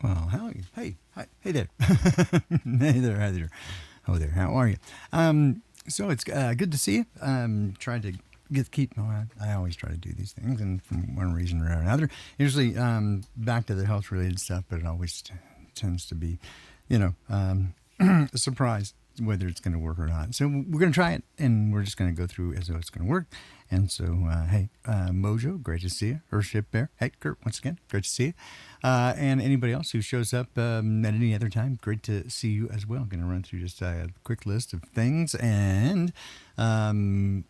Well, howdy. Hey, hi, hey there. Hey there, hi there. Oh there, how are you? So it's good to see you. Trying to keep. Oh, I always try to do these things, and from one reason or another, usually back to the health related stuff, but it always tends to be, you know, a surprise whether it's going to work or not. So we're going to try it, and we're just going to go through as though it's going to work. And so, hey, Mojo, great to see you. Earthship Bear, hey, Kurt, once again, great to see you. And anybody else who shows up at any other time, great to see you as well. Going to run through just a quick list of things and then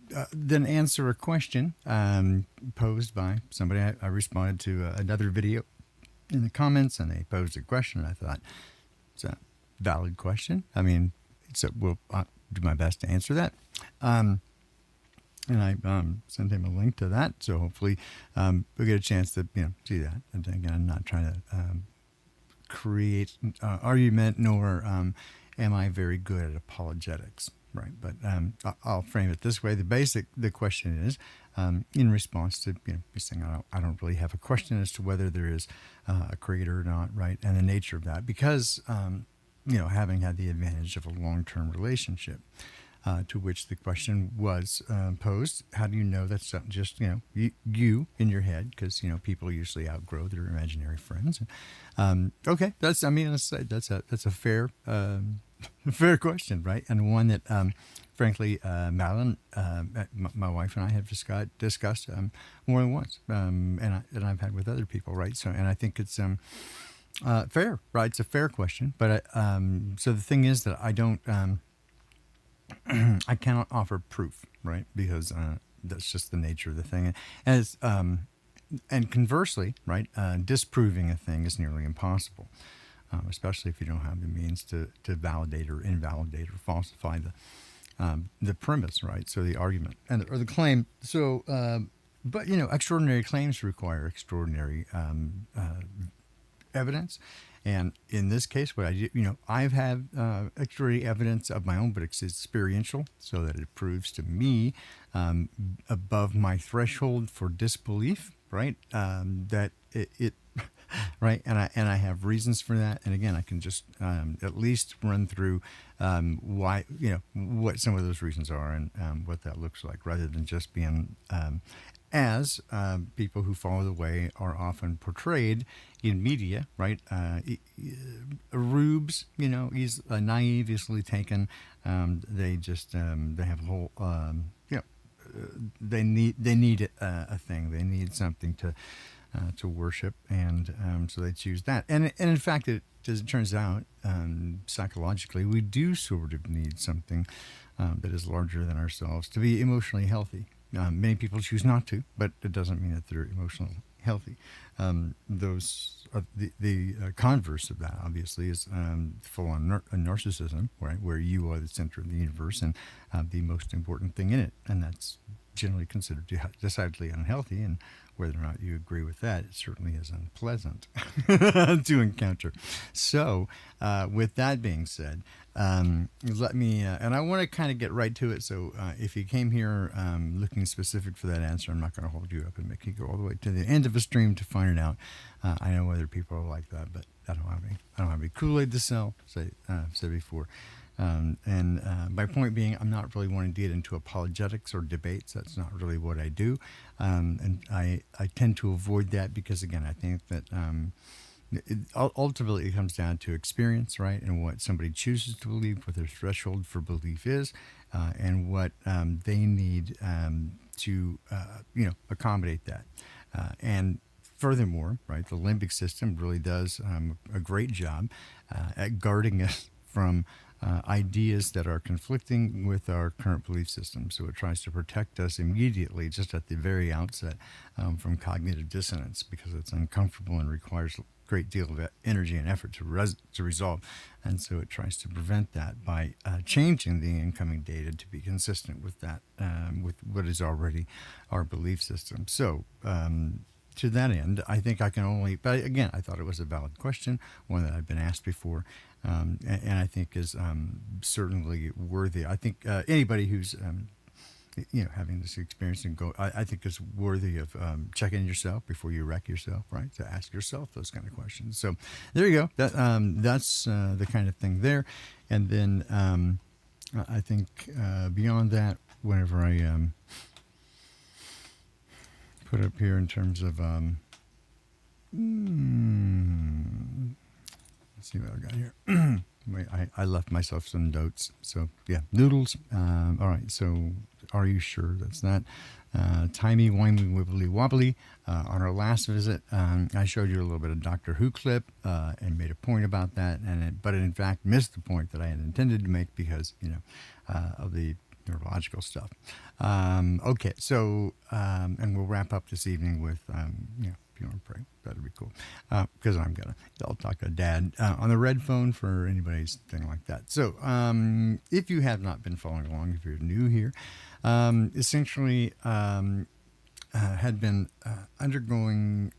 answer a question posed by somebody. I responded to another video in the comments, and they posed a question. I thought it's a valid question. I mean, so we'll do my best to answer that. And I sent him a link to that, so hopefully we'll get a chance to see that. And again, I'm not trying to create argument, nor am I very good at apologetics, right? But I'll frame it this way: the question is, in response to this thing, I don't really have a question as to whether there is a creator or not, right? And the nature of that, because having had the advantage of a long-term relationship. To which the question was posed: how do you know that's not just you in your head? Because people usually outgrow their imaginary friends. Okay, that's a fair fair question, right? And one that frankly Madeline, my wife, and I have discussed more than once, and I've had with other people, right? So, and I think it's fair, right? It's a fair question, but so the thing is that I don't. I cannot offer proof, right? Because that's just the nature of the thing. And conversely, right, disproving a thing is nearly impossible, especially if you don't have the means to validate or invalidate or falsify the premise, right? So the argument or the claim. So, but extraordinary claims require extraordinary evidence. And in this case, what I do, I've had extraordinary evidence of my own, but it's experiential, so that it proves to me above my threshold for disbelief, right? That it right, and I have reasons for that. And again, I can just at least run through why, what some of those reasons are and what that looks like, rather than just being as people who follow the way are often portrayed in media, right? Rubes, he's naive, easily taken. They just they have a whole, they need a thing. They need something to worship, and so they choose that. And in fact, as it turns out, psychologically, we do sort of need something that is larger than ourselves to be emotionally healthy. Many people choose not to, but it doesn't mean that they're emotionally healthy. Those are the converse of that, obviously, is full-on narcissism, right, where you are the center of the universe and the most important thing in it, and that's generally considered decidedly unhealthy. And whether or not you agree with that, it certainly is unpleasant to encounter. So, with that being said, let me, and I want to kind of get right to it. So, if you came here looking specific for that answer, I'm not going to hold you up and make you go all the way to the end of a stream to find it out. I know other people are like that, but I don't have any Kool-Aid to sell. Said before. My point being, I'm not really wanting to get into apologetics or debates. That's not really what I do. And I tend to avoid that because, again, I think that ultimately it comes down to experience, right? And what somebody chooses to believe, what their threshold for belief is, and what they need to, accommodate that. And furthermore, right, the limbic system really does a great job at guarding us from ideas that are conflicting with our current belief system. So it tries to protect us immediately, just at the very outset, from cognitive dissonance, because it's uncomfortable and requires a great deal of energy and effort to resolve. And so it tries to prevent that by changing the incoming data to be consistent with that, with what is already our belief system. So to that end, I think I can only, but again, I thought it was a valid question, one that I've been asked before, and I think is certainly worthy. I think anybody who's having this experience and go, I think is worthy of checking yourself before you wreck yourself, right? To ask yourself those kind of questions. So there you go. That's the kind of thing there. And then I think beyond that, whenever I put up here in terms of, let's see what I got here. Wait, I left myself some notes. So yeah, Noodles. All right. So are you sure that's that? Timey-Wimey Wibbly-Wobbly. On our last visit, I showed you a little bit of Doctor Who clip and made a point about that, but in fact missed the point that I had intended to make because of the neurological stuff. Okay, so and we'll wrap up this evening with if you want to pray, that'd be cool. Because I'll talk to Dad on the red phone for anybody's thing like that. So if you have not been following along, if you're new here, essentially had been undergoing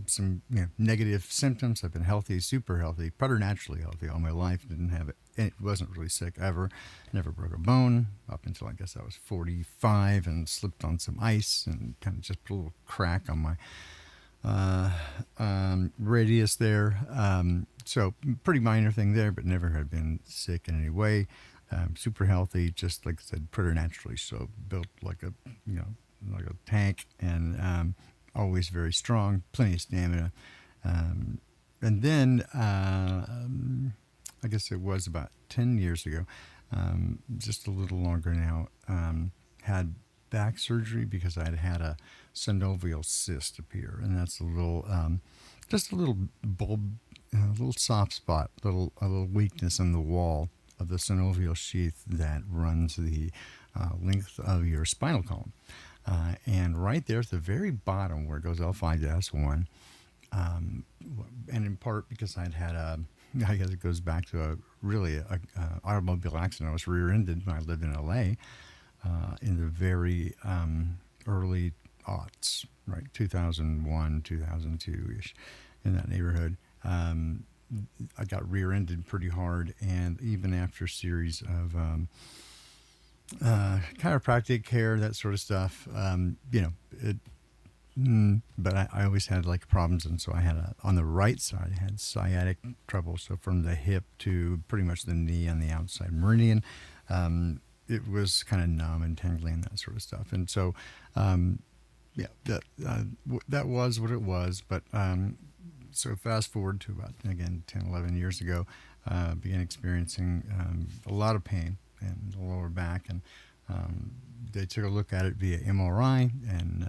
some negative symptoms. I've been healthy, super healthy, preternaturally healthy all my life. Didn't have it. It wasn't really sick ever. Never broke a bone up until I guess I was 45 and slipped on some ice and kind of just put a little crack on my radius there. So pretty minor thing there, but never had been sick in any way. Super healthy, just like I said, preternaturally. So built like a like a tank, and always very strong, plenty of stamina. And then I guess it was about 10 years ago, just a little longer now, had back surgery because I'd had a synovial cyst appear, and that's a little, just a little bulb, a little soft spot, a little weakness in the wall of the synovial sheath that runs the length of your spinal column. And right there at the very bottom where it goes L5 to S1, and in part because I guess it goes back to a automobile accident. I was rear-ended when I lived in LA in the very early aughts, right, 2001, 2002-ish, in that neighborhood. I got rear-ended pretty hard, and even after a series of chiropractic care, that sort of stuff, but I always had like problems, and so I had on the right side, I had sciatic trouble. So from the hip to pretty much the knee on the outside meridian, it was kind of numb and tingling, that sort of stuff. And so, that was what it was. But so fast forward to about, again, 10, 11 years ago, began experiencing a lot of pain in the lower back, and they took a look at it via MRI, and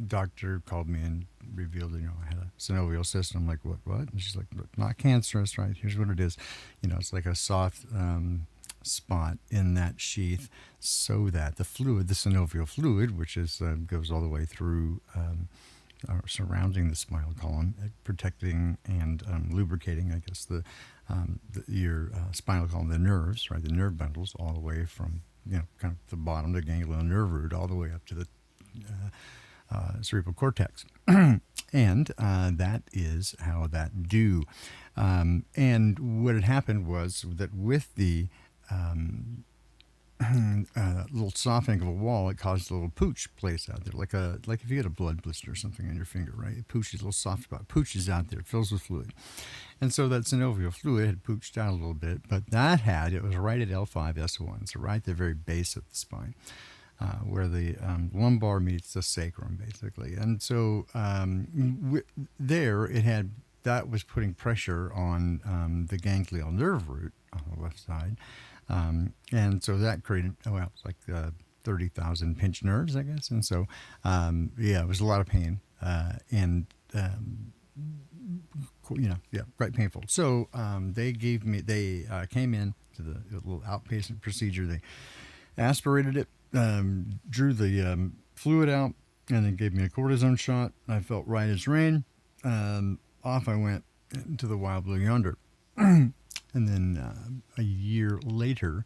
doctor called me and revealed that I had a synovial cyst. I'm like, what? And she's like, not cancerous, right? Here's what it is. It's like a soft spot in that sheath, so that the fluid, the synovial fluid, which is goes all the way through surrounding the spinal column, protecting and lubricating, I guess, your spinal column, the nerves, right, the nerve bundles, all the way from kind of the bottom, the ganglion nerve root, all the way up to the cerebral cortex. And that is how that do. And what had happened was that with the little softening of a wall, it caused a little pooch place out there, like if you get a blood blister or something on your finger, right? It pooches, a little soft spot, pooches out there, fills with fluid. And so that synovial fluid had pooched out a little bit, but it was right at L5-S1, so right at the very base of the spine, where the lumbar meets the sacrum, basically. And so that was putting pressure on the ganglion nerve root on the left side. And so that created, it's like 30,000 pinched nerves, I guess. And so, it was a lot of pain, and, quite painful. So they came in to the little outpatient procedure. They aspirated it, drew the fluid out, and then gave me a cortisone shot. I felt right as rain. Off I went into the wild blue yonder. And then a year later,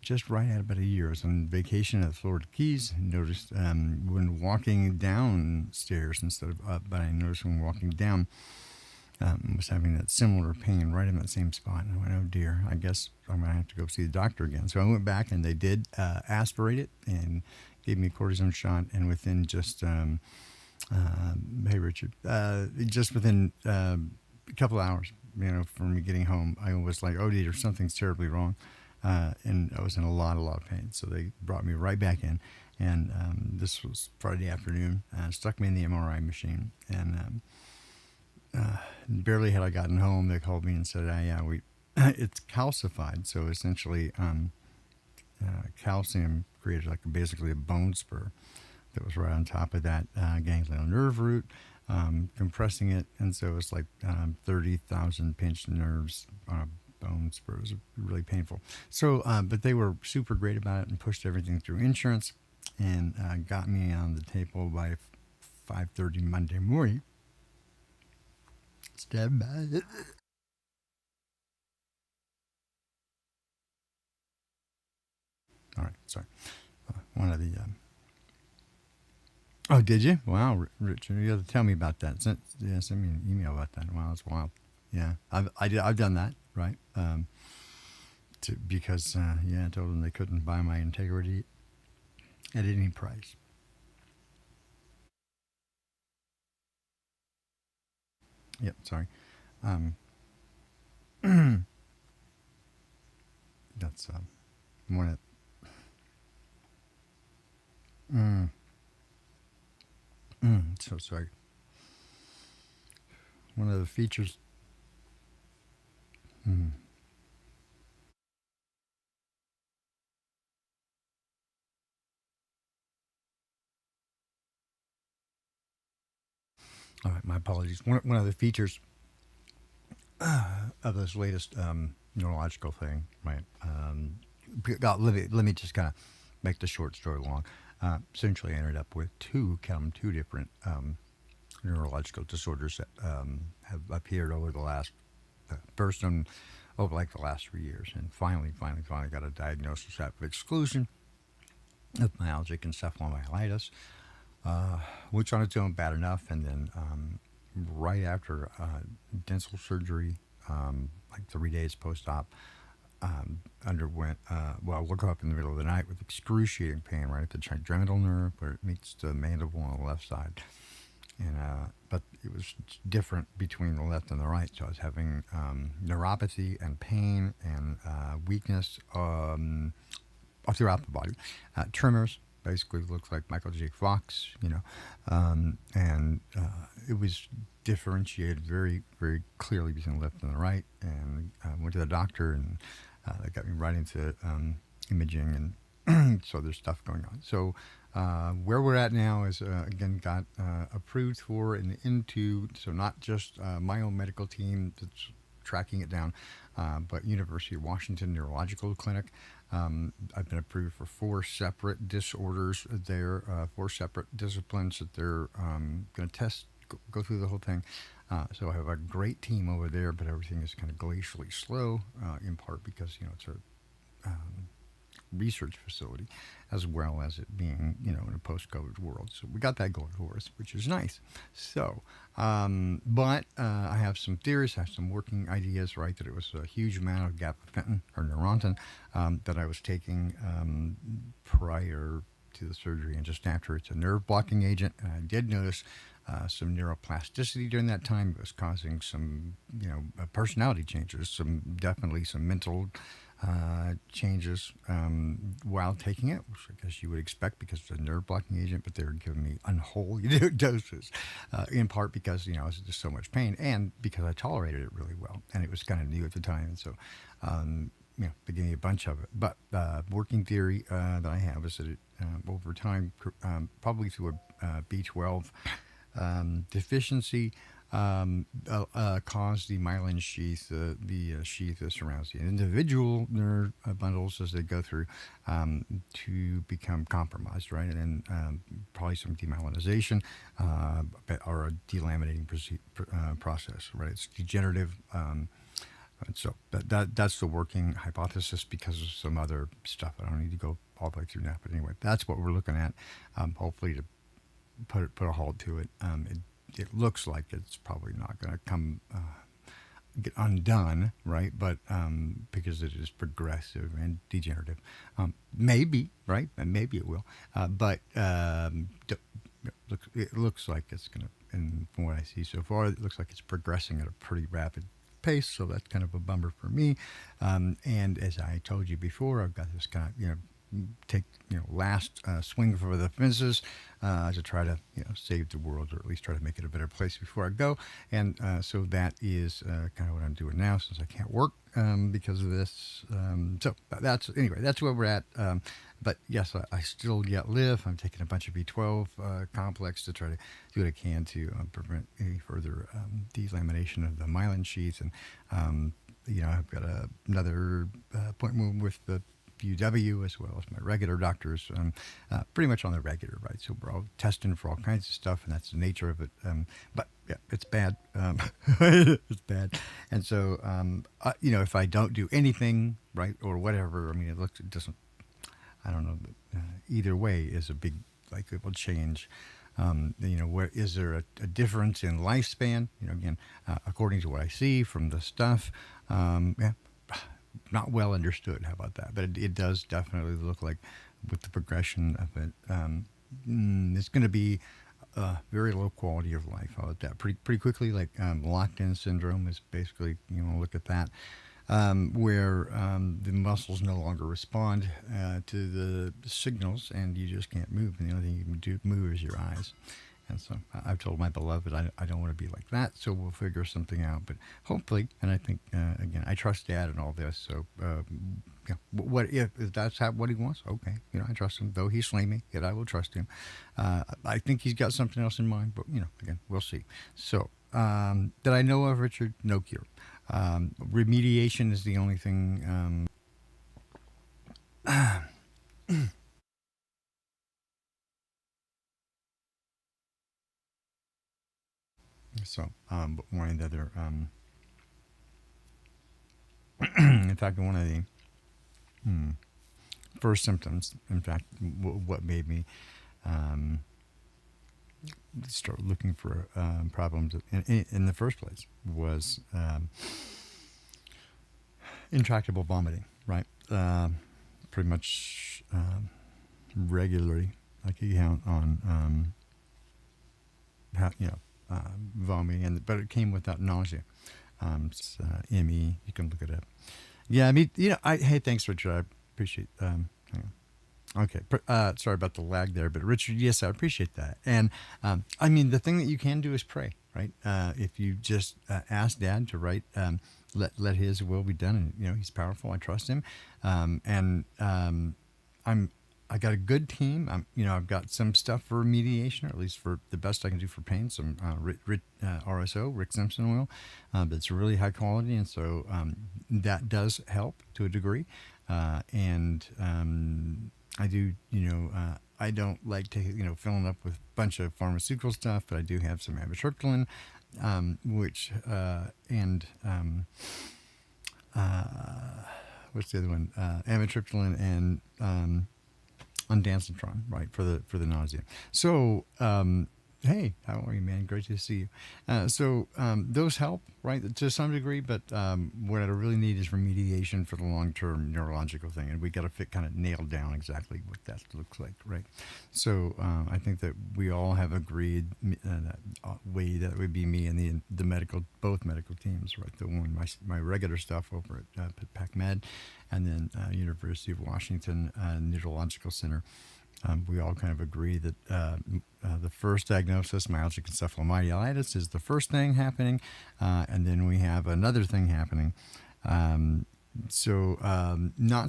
just right at about a year, I was on vacation at the Florida Keys, and noticed when walking downstairs instead of up, but I noticed when walking down, was having that similar pain right in that same spot. And I went, oh dear, I guess I'm going to have to go see the doctor again. So I went back and they did aspirate it and gave me a cortisone shot. And within just, hey Richard, just within a couple of hours, from me getting home, I was like, oh dear, something's terribly wrong. And I was in a lot of pain. So they brought me right back in. And this was Friday afternoon, stuck me in the MRI machine. And barely had I gotten home, they called me and said, yeah, it's calcified. So essentially, calcium created like basically a bone spur that was right on top of that ganglion nerve root, compressing it. And so it's like 30,000 pinched nerves on a bone spur. It was really painful. So, but they were super great about it and pushed everything through insurance and got me on the table by 5:30 Monday morning. Stand by. All right, sorry. One of the. Oh, did you? Wow, Richard, you have to tell me about that. Send me an email about that. Wow, that's wild. Yeah, I've done that, right? Because I told them they couldn't buy my integrity at any price. Yep, sorry. That's one of. So sorry. One of the features. All right, my apologies. One of the features of this latest neurological thing, right? Let me just kind of make the short story long. Essentially, I ended up with two different neurological disorders that have appeared over the last, first over like the last 3 years, and finally got a diagnosis after exclusion of myalgic encephalomyelitis, which on its own bad enough, and then right after dental surgery, like 3 days post-op, underwent, woke up in the middle of the night with excruciating pain right at the trigeminal nerve where it meets the mandible on the left side. And but it was different between the left and the right. So I was having neuropathy and pain and weakness throughout the body. Tremors, basically looks like Michael J. Fox, and it was differentiated very, very clearly between the left and the right. And went to the doctor, and they got me right into imaging, and so there's stuff going on. So where we're at now is, again, got approved for and into, so not just my own medical team that's tracking it down, but University of Washington Neurological Clinic. I've been approved for 4 separate disorders there, 4 separate disciplines that they're going to test, go through the whole thing. So I have a great team over there, but everything is kind of glacially slow, in part because, it's a research facility, as well as it being, in a post-COVID world. So we got that going for us, which is nice. So, but I have some theories, I have some working ideas, right, that it was a huge amount of gabapentin or Neurontin that I was taking prior to the surgery and just after. It's a nerve blocking agent, and I did notice some neuroplasticity during that time. It was causing some, personality changes, definitely some mental changes while taking it, which I guess you would expect because it's a nerve blocking agent, but they were giving me unholy doses, in part because, I was just so much pain, and because I tolerated it really well, and it was kind of new at the time, and so, they gave me a bunch of it. But working theory that I have is that it, over time, probably through a B12 deficiency, cause the myelin sheath, the sheath that surrounds the individual nerve bundles as they go through, to become compromised, right? And then probably some demyelinization or a delaminating process, right? It's degenerative. So that's the working hypothesis because of some other stuff. I don't need to go all the way through now, but anyway, that's what we're looking at. Hopefully to put a halt to it. it looks like it's probably not going to come get undone, right? But because it is progressive and degenerative, maybe, right? And maybe it will. But it looks like it's going to, and from what I see so far, it looks like it's progressing at a pretty rapid pace. So that's kind of a bummer for me. And as I told you before, I've got this kind of, take last swing for the fences to try to save the world, or at least try to make it a better place before I go. And so that is kind of what I'm doing now, since I can't work because of this. So that's where we're at. But yes, I still yet live. I'm taking a bunch of B12 complex to try to do what I can to prevent any further delamination of the myelin sheaths. And I've got another appointment with the UW, as well as my regular doctors, pretty much on the regular, right? So we're all testing for all kinds of stuff, and that's the nature of it. But yeah, it's bad. It's bad. And so, if I don't do anything, right, or whatever, it doesn't, I don't know, either way is a big, it will change. Where is there a difference in lifespan? Again, according to what I see from the stuff, not well understood. How about that? But it does definitely look like, with the progression of it, it's going to be very low quality of life. How about that? Pretty quickly, locked-in syndrome is basically, look at that, where the muscles no longer respond to the signals, and you just can't move. And the only thing you can move is your eyes. And so I've told my beloved I don't want to be like that, so we'll figure something out. But hopefully, and I think, again, I trust Dad in all this. So what if that's what he wants? Okay, I trust him. Though he's slimy, yet I will trust him. I think he's got something else in mind, but, again, we'll see. So that I know of, Richard, no cure. Remediation is the only thing. So, but one of the other, in fact, one of the first symptoms, in fact, what made me start looking for problems in the first place was intractable vomiting, right? Pretty much regularly, like you count on vomiting, but it came without nausea. It's ME. You can look it up. Yeah, hey, thanks, Richard. I appreciate. Hang on. Okay, sorry about the lag there, but Richard, yes, I appreciate that. And the thing that you can do is pray, right? If you just ask Dad to write, let His will be done, and He's powerful. I trust Him, I got a good team. I've got some stuff for remediation, or at least for the best I can do for pain. Some RSO, Rick Simpson oil, that's really high quality, and so that does help to a degree. And I do, I don't like to, filling up with a bunch of pharmaceutical stuff, but I do have some amitriptyline, which what's the other one? Amitriptyline and ondansetron, right, for the nausea. So, hey, how are you, man? Great to see you. So those help, right, to some degree, but what I really need is remediation for the long-term neurological thing, and we got to kind of nail down exactly what that looks like, right? So I think that we all have agreed that way that would be me and the both medical teams, right? The one my regular stuff over at PacMed, and then University of Washington Neurological Center. We all kind of agree that the first diagnosis, myalgic encephalomyelitis, is the first thing happening, and then we have another thing happening. Not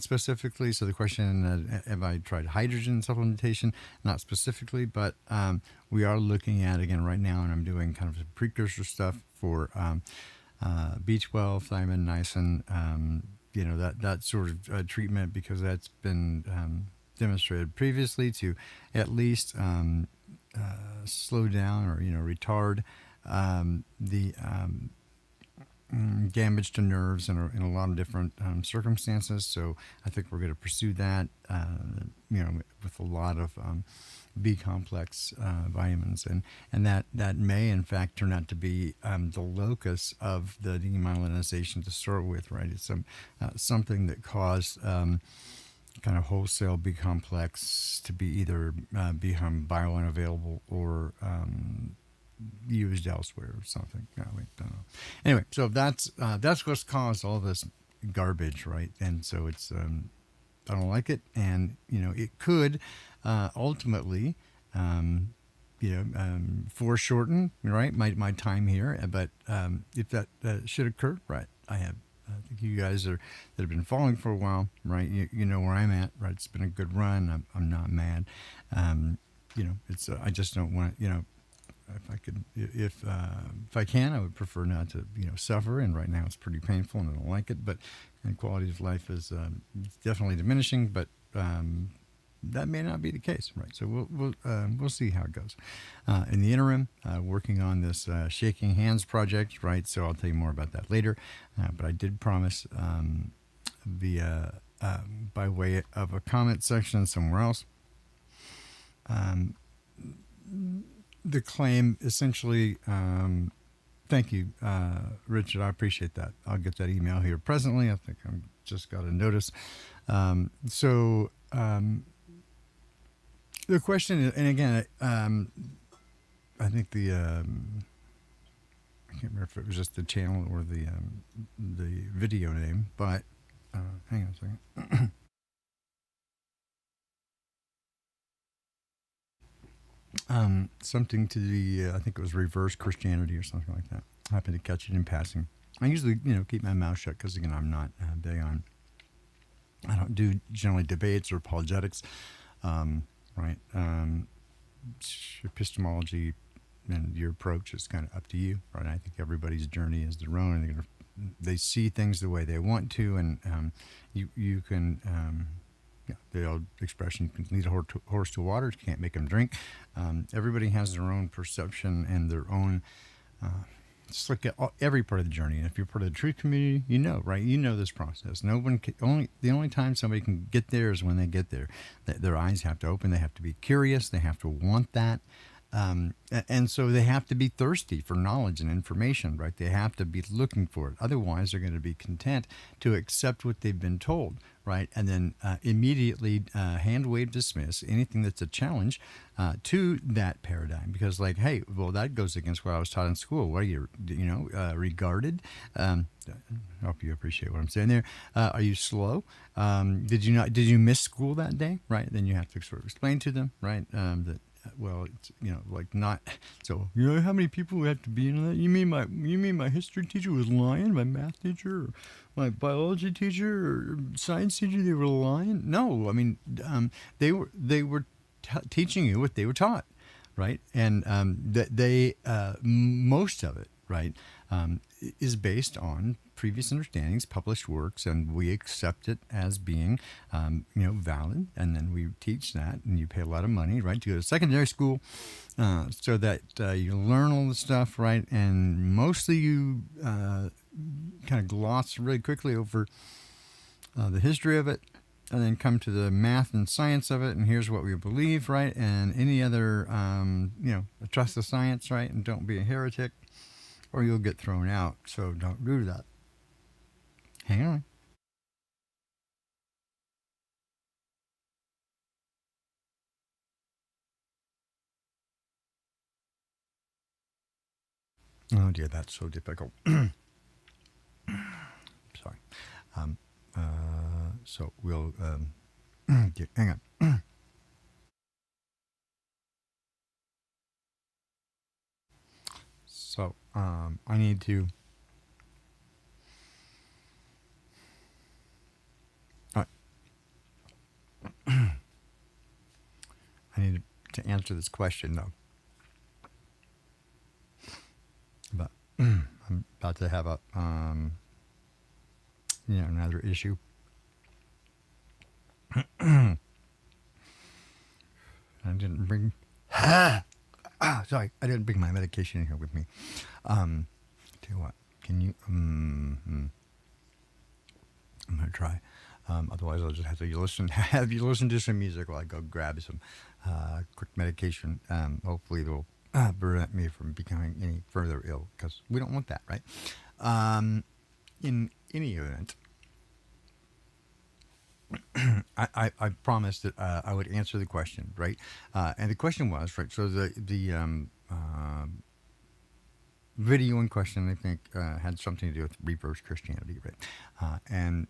specifically. So the question, have I tried hydrogen supplementation? Not specifically, but we are looking at, again, right now, and I'm doing kind of precursor stuff for B12, thiamine, niacin, that sort of treatment, because that's been demonstrated previously to at least slow down or retard the damage to nerves in a lot of different circumstances. So I think we're going to pursue that, with a lot of B complex vitamins, and that may in fact turn out to be the locus of the demyelinization to start with, right? It's something that caused kind of wholesale B complex to be either become biounavailable or used elsewhere or something. No, wait, don't know. Anyway, so that's what's caused all this garbage, right? And so it's I don't like it, and it could ultimately foreshorten, right, my time here. But if that should occur, right, I think you guys that have been following for a while, right? You know where I'm at, right? It's been a good run. I'm not mad. It's I just don't want if I could, if I can, I would prefer not to suffer. And right now it's pretty painful, and I don't like it. But and quality of life is definitely diminishing. But that may not be the case, right? So we'll see how it goes. In the interim, working on this shaking hands project, right? So I'll tell you more about that later. But I did promise via by way of a comment section somewhere else. The claim essentially, thank you, Richard. I appreciate that. I'll get that email here presently. I think I just got a notice. The question is, and again, I think I can't remember if it was just the channel or the video name, but hang on a second. Something to the I think it was reverse Christianity or something like that. I happened to catch it in passing. I usually keep my mouth shut because again I'm not big on. I don't do generally debates or apologetics, right? Epistemology and your approach is kind of up to you, right? I think everybody's journey is their own, and they see things the way they want to, and you can. The old expression, you can lead a horse to water, you can't make them drink. Everybody has their own perception and their own, just look at every part of the journey. And if you're part of the truth community, right? You know this process. No one can, the only time somebody can get there is when they get there. Their eyes have to open. They have to be curious. They have to want that. And so they have to be thirsty for knowledge and information, right? They have to be looking for it. Otherwise, they're going to be content to accept what they've been told, right? And then immediately hand wave dismiss anything that's a challenge to that paradigm. Because like, hey, well, that goes against what I was taught in school. What are you, regarded? I hope you appreciate what I'm saying there. Are you slow? Did you miss school that day? Right? Then you have to sort of explain to them, right? That well, it's, like not. So how many people have to be in that? You mean my history teacher was lying? My math teacher, or my biology teacher, or science teacher? They were lying? No, I mean, they were teaching you what they were taught, right? And that most of it, right, is based on previous understandings, published works, and we accept it as being, valid. And then we teach that, and you pay a lot of money, right, to go to secondary school, so that you learn all the stuff, right? And mostly you kind of gloss really quickly over the history of it, and then come to the math and science of it, and here's what we believe, right? And any other, trust the science, right? And don't be a heretic, or you'll get thrown out. So don't do that. Hang on. Oh dear, that's so difficult. Sorry. So we'll hang on. So I need to. I need to answer this question though. But I'm about to have a another issue. I didn't bring. Sorry, I didn't bring my medication in here with me. Tell you what, Can you? I'm gonna try. Otherwise, I'll just have to have you listen to some music while I go grab some quick medication. Hopefully, it'll prevent me from becoming any further ill because we don't want that, right? In any event, I promised that I would answer the question, right? And the question was, right. So the video in question, I think, had something to do with reverse Christianity, right? And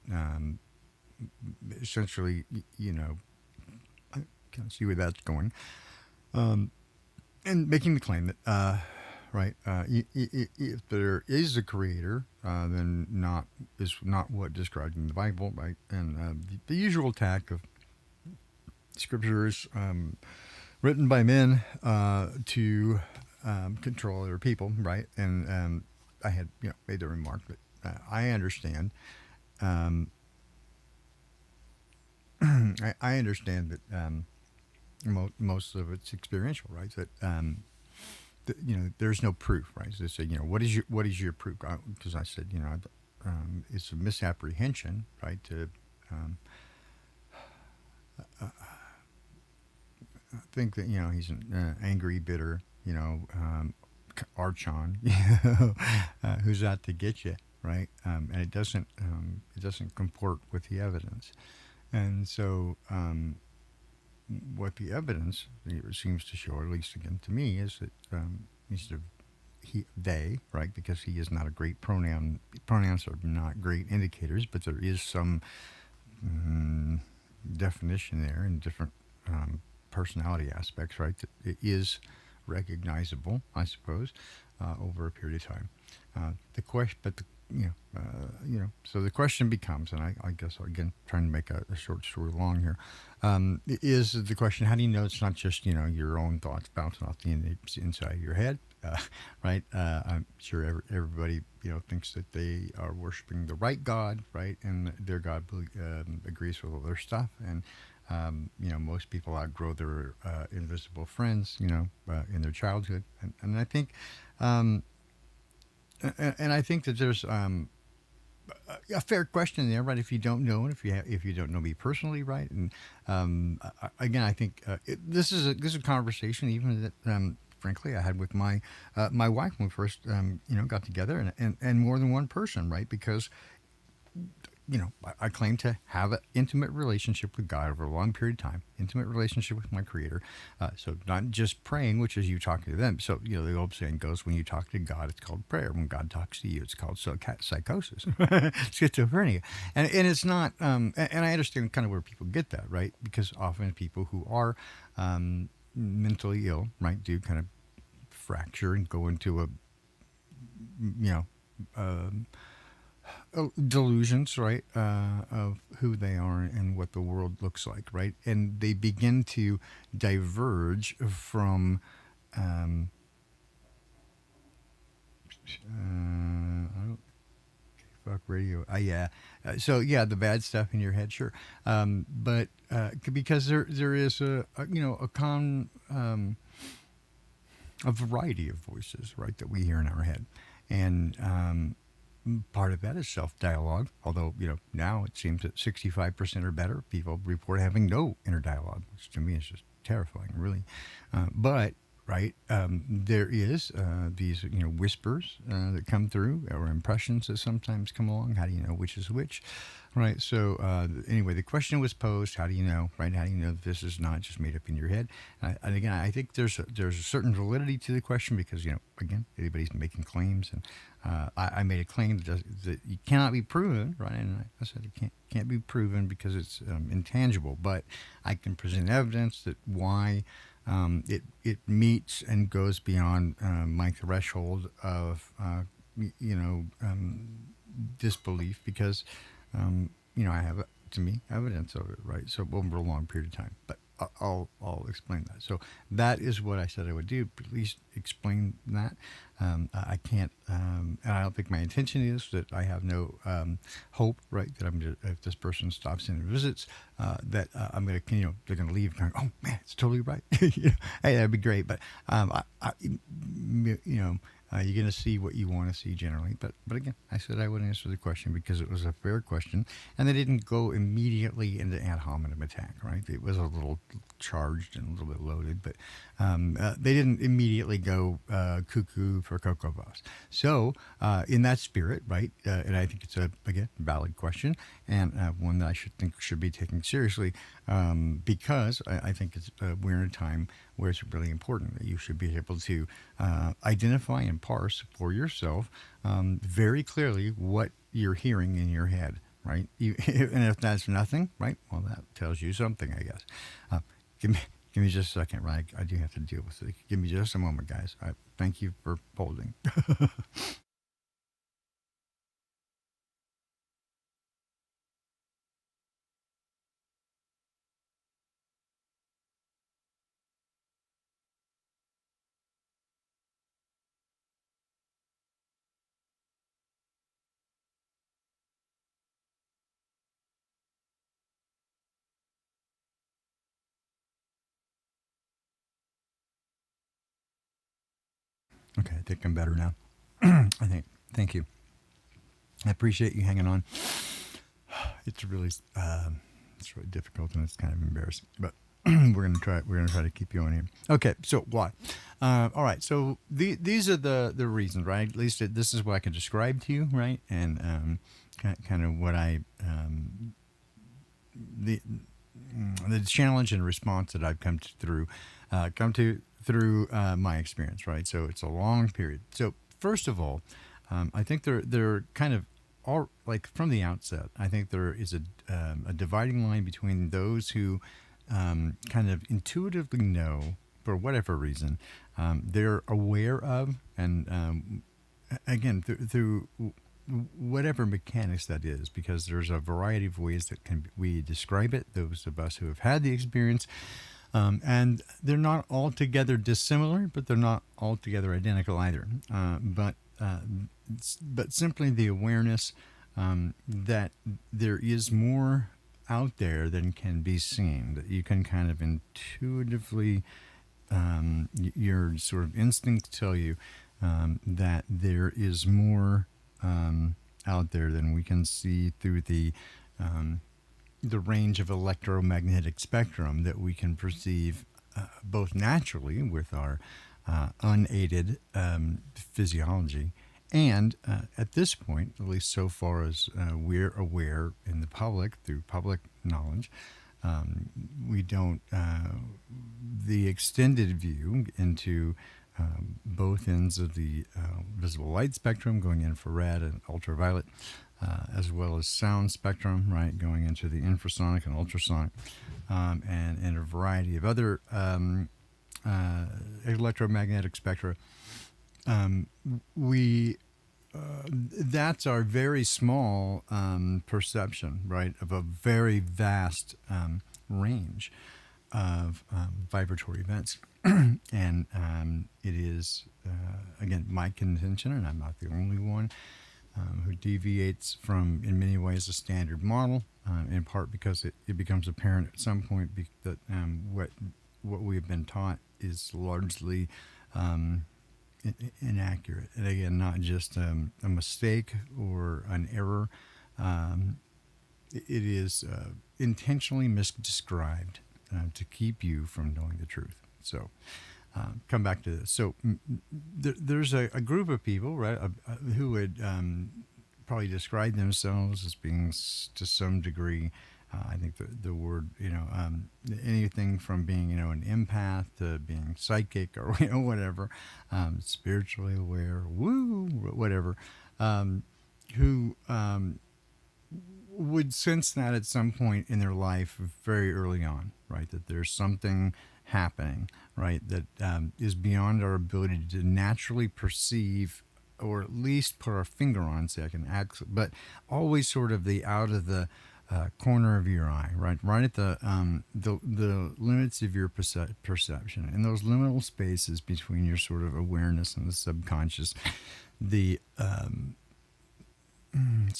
essentially, I can see where that's going. And making the claim that, right, if there is a creator, then is not what described in the Bible, right? And the usual tack of scriptures written by men to control other people, right? And I had made the remark that I understand. I understand that most of it's experiential, right? That there's no proof, right? So they say, what is your proof? Because I said, it's a misapprehension, right? To think that he's an angry, bitter, Archon, who's out to get you, right? And it doesn't comport with the evidence, and so what the evidence seems to show, at least again to me, is that they, right? Because he is not a great pronoun. Pronouns are not great indicators, but there is some definition there in different personality aspects, right? That it is recognizable, I suppose, over a period of time. The question, but so the question becomes, and I guess again trying to make a short story long here, is the question: how do you know it's not just your own thoughts bouncing off the inside of your head, right? I'm sure everybody thinks that they are worshiping the right God, right, and their God agrees with all their stuff, and most people outgrow their invisible friends, in their childhood, and I think. And I think that there's a fair question there, right? If you don't know, and if you don't know me personally, right? And again, I think this is a conversation even that frankly I had with my wife when we first got together, and more than one person, right? Because I claim to have an intimate relationship with God over a long period of time, intimate relationship with my Creator. So not just praying, which is you talking to them. So, the old saying goes, when you talk to God, it's called prayer. When God talks to you, it's called psychosis, schizophrenia. And it's not, and I understand kind of where people get that, right? Because often people who are mentally ill, right, do kind of fracture and go into a, delusions, right, of who they are and what the world looks like, right, and they begin to diverge from I don't fuck radio. Yeah. So yeah, the bad stuff in your head, sure, but because there is a variety of voices, right, that we hear in our head, and part of that is self-dialogue, although, now it seems that 65% or better people report having no inner dialogue, which to me is just terrifying, really. But, right, there is these, whispers that come through, or impressions that sometimes come along. How do you know which is which, right? So anyway, the question was posed, how do you know, right? How do you know that this is not just made up in your head? And again, I think there's a certain validity to the question because, again, anybody's making claims, and I made a claim that you cannot be proven, right? And I said it can't be proven because it's intangible, but I can present evidence that why it meets and goes beyond my threshold of disbelief because I have, to me, evidence of it, right? So over a long period of time, but I'll explain that. So that is what I said I would do. Please explain that. I can't, and I don't think my intention is that I have no hope, right? That if this person stops in and visits, that I'm going to, they're going to leave going, oh man, it's totally right. Hey, that'd be great. But You're going to see what you want to see generally. But again, I said I would answer the question because it was a fair question, and they didn't go immediately into ad hominem attack, right? It was a little charged and a little bit loaded, but they didn't immediately go cuckoo for Cocoa Puffs. So in that spirit, right, and I think it's a, again, valid question, and one that I should be taken seriously, because I think we're in a time where it's really important that you should be able to identify and parse for yourself very clearly what you're hearing in your head, right? And if that's nothing, right, well, that tells you something, I guess. Give me just a second, right? I do have to deal with it. Give me just a moment, guys. Thank you for holding. Okay, I think I'm better now. I think. Thank you. I appreciate you hanging on. It's really difficult and it's kind of embarrassing, but we're gonna try. We're gonna try to keep you on here. Okay, so why? All right. So these are the reasons, right? At least this is what I can describe to you, right? And kind of what the challenge and response that I've come to through my experience, right? So it's a long period. So first of all, I think they're kind of all, like, from the outset. I think there is a dividing line between those who kind of intuitively know, for whatever reason, they're aware of, and again through whatever mechanics that is, because there's a variety of ways that we describe it, those of us who have had the experience, and they're not altogether dissimilar, but they're not altogether identical either, but simply the awareness that there is more out there than can be seen, that you can kind of intuitively, your sort of instincts tell you that there is more out there than we can see through the range of electromagnetic spectrum that we can perceive both naturally with our unaided physiology, and at this point, at least so far as we're aware in the public, through public knowledge, we don't, the extended view into both ends of the visible light spectrum, going infrared and ultraviolet, as well as sound spectrum, right, going into the infrasonic and ultrasonic, and a variety of other electromagnetic spectra. That's our very small perception, right, of a very vast range of vibratory events. And it is, again, my contention, and I'm not the only one, who deviates from, in many ways, a standard model, in part because it becomes apparent at some point that what we have been taught is largely inaccurate. And again, not just a mistake or an error. It is intentionally misdescribed to keep you from knowing the truth. So come back to this. So there's a group of people, right, who would probably describe themselves as being, to some degree, I think the word, anything from being, an empath to being psychic, or, whatever, spiritually aware, whatever, who would sense that at some point in their life very early on, right, that there's something happening, right, that is beyond our ability to naturally perceive, or at least put our finger on, say I can act, but always sort of the out of the corner of your eye, right at the limits of your perception, and those liminal spaces between your sort of awareness and the subconscious, it's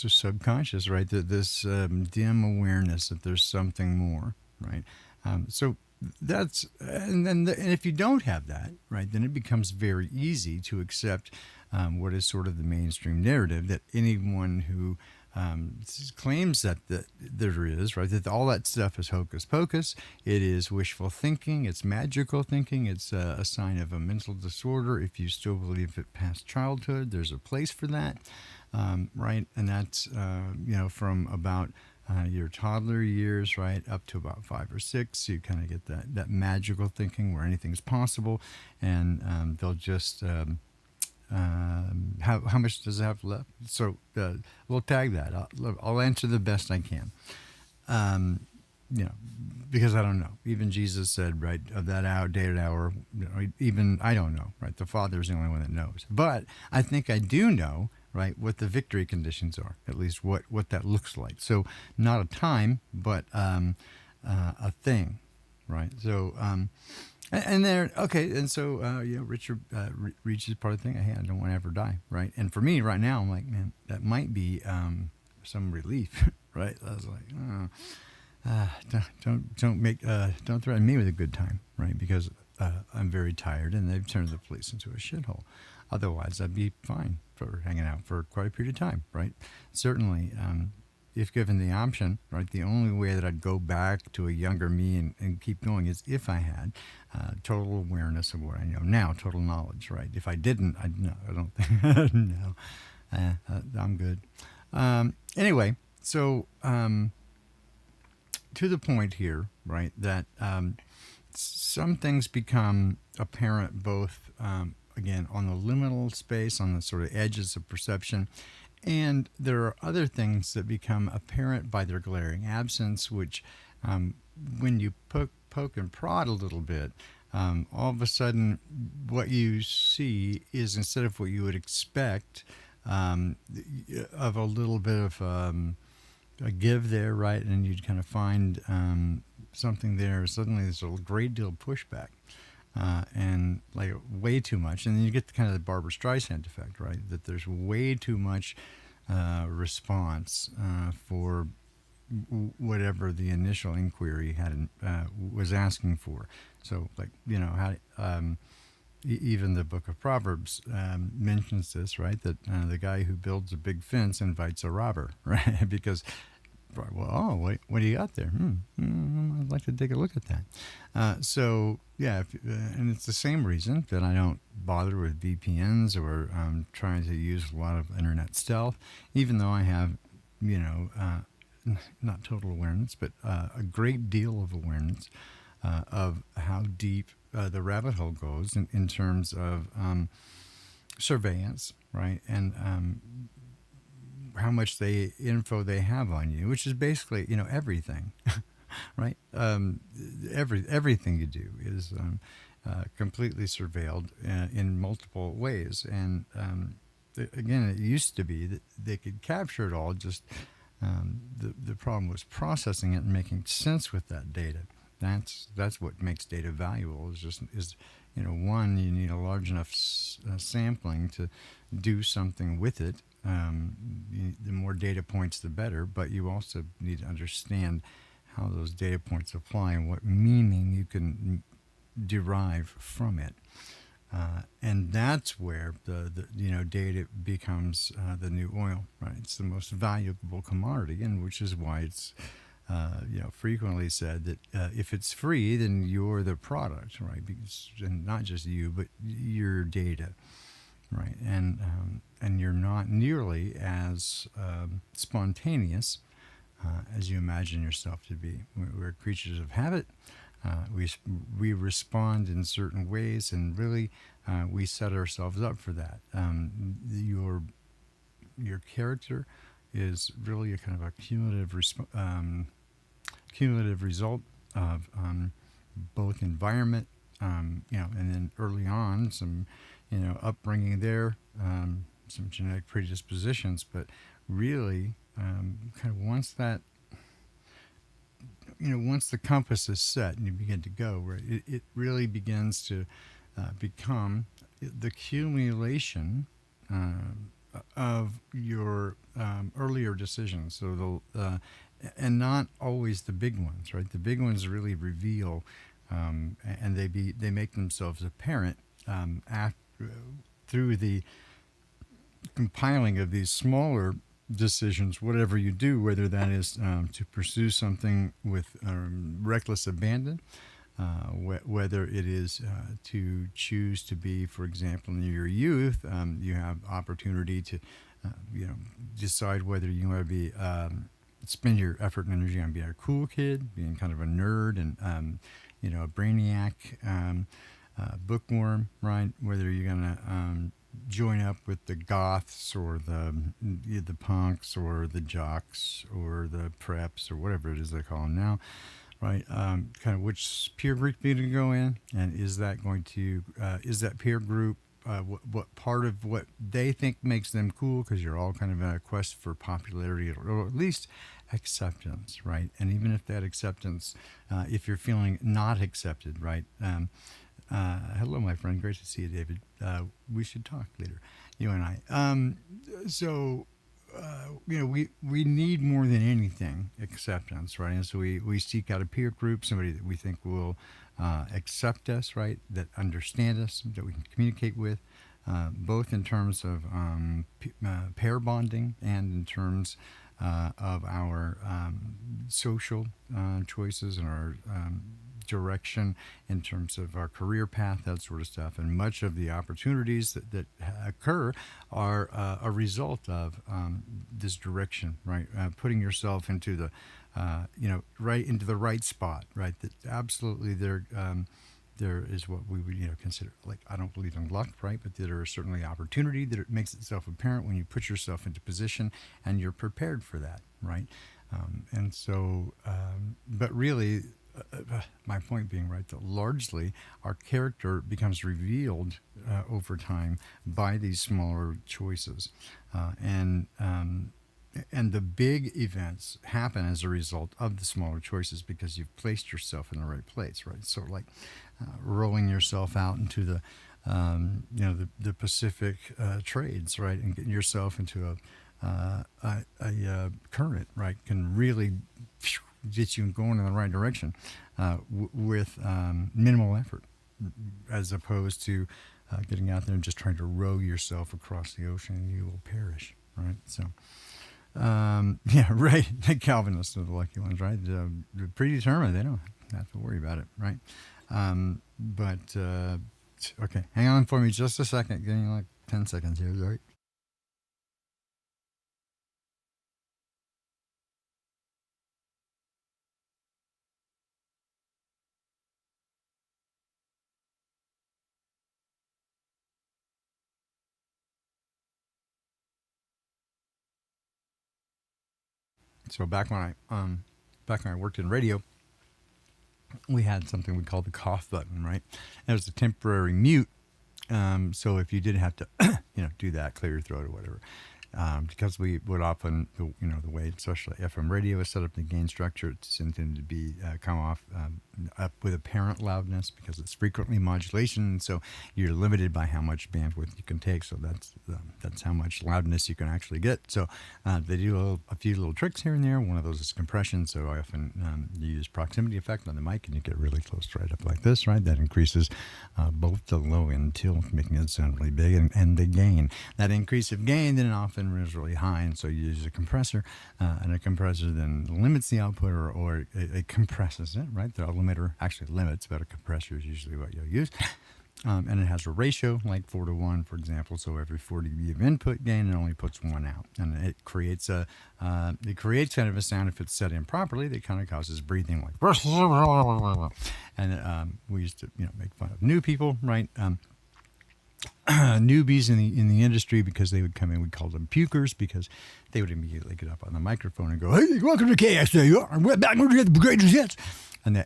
a subconscious, right? This dim awareness that there's something more, right? So that's, and if you don't have that, right, then it becomes very easy to accept what is sort of the mainstream narrative that anyone who claims that there is, right, that all that stuff is hocus pocus. It is wishful thinking. It's magical thinking. It's a sign of a mental disorder. If you still believe it past childhood, there's a place for that, right? And that's, from about your toddler years, right, up to about 5 or 6. You kind of get that magical thinking where anything's possible, and they'll just... how much does it have left? So we'll tag that. I'll answer the best I can. Because I don't know. Even Jesus said, right, of that hour, day at hour, even I don't know, right? The Father's the only one that knows. But I think I do know, right, what the victory conditions are, at least what that looks like. So not a time, but a thing, right? So... And there, okay, and so Richard reaches part of the thing. Hey, I don't want to ever die, right? And for me, right now, I'm like, man, that might be some relief, right? I was like, don't threaten me with a good time, right? Because I'm very tired, and they've turned the police into a shithole. Otherwise, I'd be fine for hanging out for quite a period of time, right? Certainly. If given the option, right, the only way that I'd go back to a younger me and keep going is if I had total awareness of what I know now, total knowledge, right? If I didn't, I don't think, no, I'm good. Anyway, so to the point here, right, that some things become apparent both, again, on the liminal space, on the sort of edges of perception, and there are other things that become apparent by their glaring absence, which when you poke and prod a little bit, all of a sudden what you see is, instead of what you would expect, of a little bit of a give there, right, and you'd kind of find something there, suddenly there's a great deal of pushback. And like way too much, and then you get kind of the Barbra Streisand effect, right? That there's way too much response for whatever the initial inquiry had was asking for. So, like, even the Book of Proverbs mentions this, right? That the guy who builds a big fence invites a robber, right? Because well, what do you got there? I'd like to take a look at that. So, yeah, and it's the same reason that I don't bother with VPNs or trying to use a lot of internet stealth, even though I have, not total awareness, but a great deal of awareness of how deep the rabbit hole goes in terms of surveillance, right? And how much info they have on you, which is basically, everything, right? Everything you do is completely surveilled in multiple ways. And again, it used to be that they could capture it all, just the problem was processing it and making sense with that data. That's what makes data valuable. One, you need a large enough sampling to do something with it. The more data points, the better, but you also need to understand how those data points apply and what meaning you can derive from it. And that's where the data becomes the new oil, right? It's the most valuable commodity, and which is why it's frequently said that if it's free, then you're the product, right? And not just you, but your data. Right, and you're not nearly as spontaneous as you imagine yourself to be. We're creatures of habit. We respond in certain ways, and really we set ourselves up for that. Your character is really a kind of a cumulative result of both environment, and then early on some upbringing there, some genetic predispositions, but really, kind of once the compass is set and you begin to go, right, it really begins to become the accumulation of your earlier decisions. So and not always the big ones, right? The big ones really reveal, and they make themselves apparent through the compiling of these smaller decisions, whatever you do, whether that is to pursue something with reckless abandon, whether it is to choose to be, for example, in your youth, you have opportunity to, you know, decide whether you want to be spend your effort and energy on being a cool kid, being kind of a nerd, and you know, a brainiac, bookworm, right? Whether you're gonna join up with the goths or the punks or the jocks or the preps or whatever it is they call them now, right? Kind of which peer group you're going to go in, and is that going to is that peer group what part of what they think makes them cool? Because you're all kind of in a quest for popularity or at least acceptance, right? And even if that acceptance, if you're feeling not accepted, right? Hello, my friend. Great to see you, David. We should talk later, you and I. So you know, we need more than anything acceptance, right? And so we seek out a peer group, somebody that we think will accept us, right? That understand us, that we can communicate with, both in terms of pair bonding and in terms of our social choices and our direction in terms of our career path, that sort of stuff. And much of the opportunities that occur are a result of this direction, right? Putting yourself into the, you know, right into the right spot, right? That absolutely there is what we would, you know, consider, like, I don't believe in luck, right? But there is certainly opportunity that it makes itself apparent when you put yourself into position and you're prepared for that, right? And so, but really, my point being, right, that largely our character becomes revealed over time by these smaller choices, and the big events happen as a result of the smaller choices because you've placed yourself in the right place, right? So, like rolling yourself out into the you know, the Pacific trades, right, and getting yourself into a current, right, can really get you going in the right direction with minimal effort, as opposed to getting out there and just trying to row yourself across the ocean and you will perish, right? So, yeah, right. The Calvinists are the lucky ones, right? They're predetermined. They don't have to worry about it, right? But okay, hang on for me just a second. Give me like 10 seconds here, right? So back when I worked in radio, we had something we called the cough button, right? And it was a temporary mute. So if you did have to, you know, do that, clear your throat or whatever, because we would often, you know, the way especially FM radio is set up, the gain structure, it's intended to be come off up with apparent loudness because it's frequently modulation, and so you're limited by how much bandwidth you can take. So that's how much loudness you can actually get. So they do a few little tricks here and there. One of those is compression. So I often you use proximity effect on the mic, and you get really close right up like this, right? That increases both the low end tilt, making it sound really big, and the gain. That increase of gain then often is really high, and so you use a compressor, and a compressor then limits the output, or it compresses it, right? The limiter actually limits, but a compressor is usually what you'll use. And it has a ratio like 4 to 1, for example. So every 4 dB of input gain, it only puts 1 out, and it creates kind of a sound, if it's set in properly, that kind of causes breathing, like, and we used to, you know, make fun of new people, right? Newbies in the industry, because they would come in, we called them pukers, because they would immediately get up on the microphone and go, "Hey, welcome to KXAR, we're back to the greatest hits," and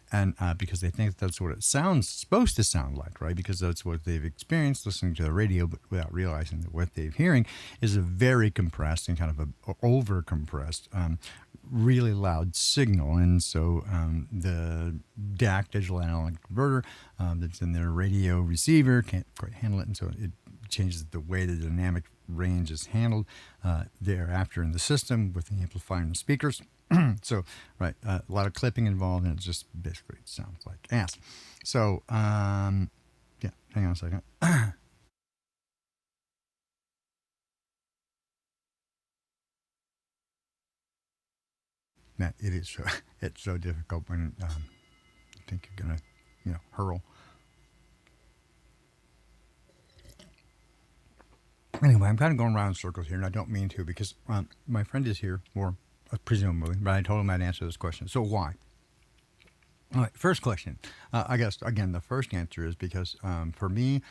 because they think that's what it supposed to sound like, right? Because that's what they've experienced listening to the radio, but without realizing that what they're hearing is a very compressed and kind of a over compressed, really loud signal. And so the DAC, digital analog converter, that's in their radio receiver, can't quite handle it, and so it changes the way the dynamic range is handled thereafter in the system with the amplifier and the speakers. So, right, a lot of clipping involved, and it just basically sounds like ass. So, yeah, hang on a second. that it is so it's so difficult when you think you're gonna, hurl. Anyway, I'm kind of going around in circles here, and I don't mean to because my friend is here, or presumably, but I told him I'd answer this question. So why? All right, first question. I guess, again, the first answer is because for me,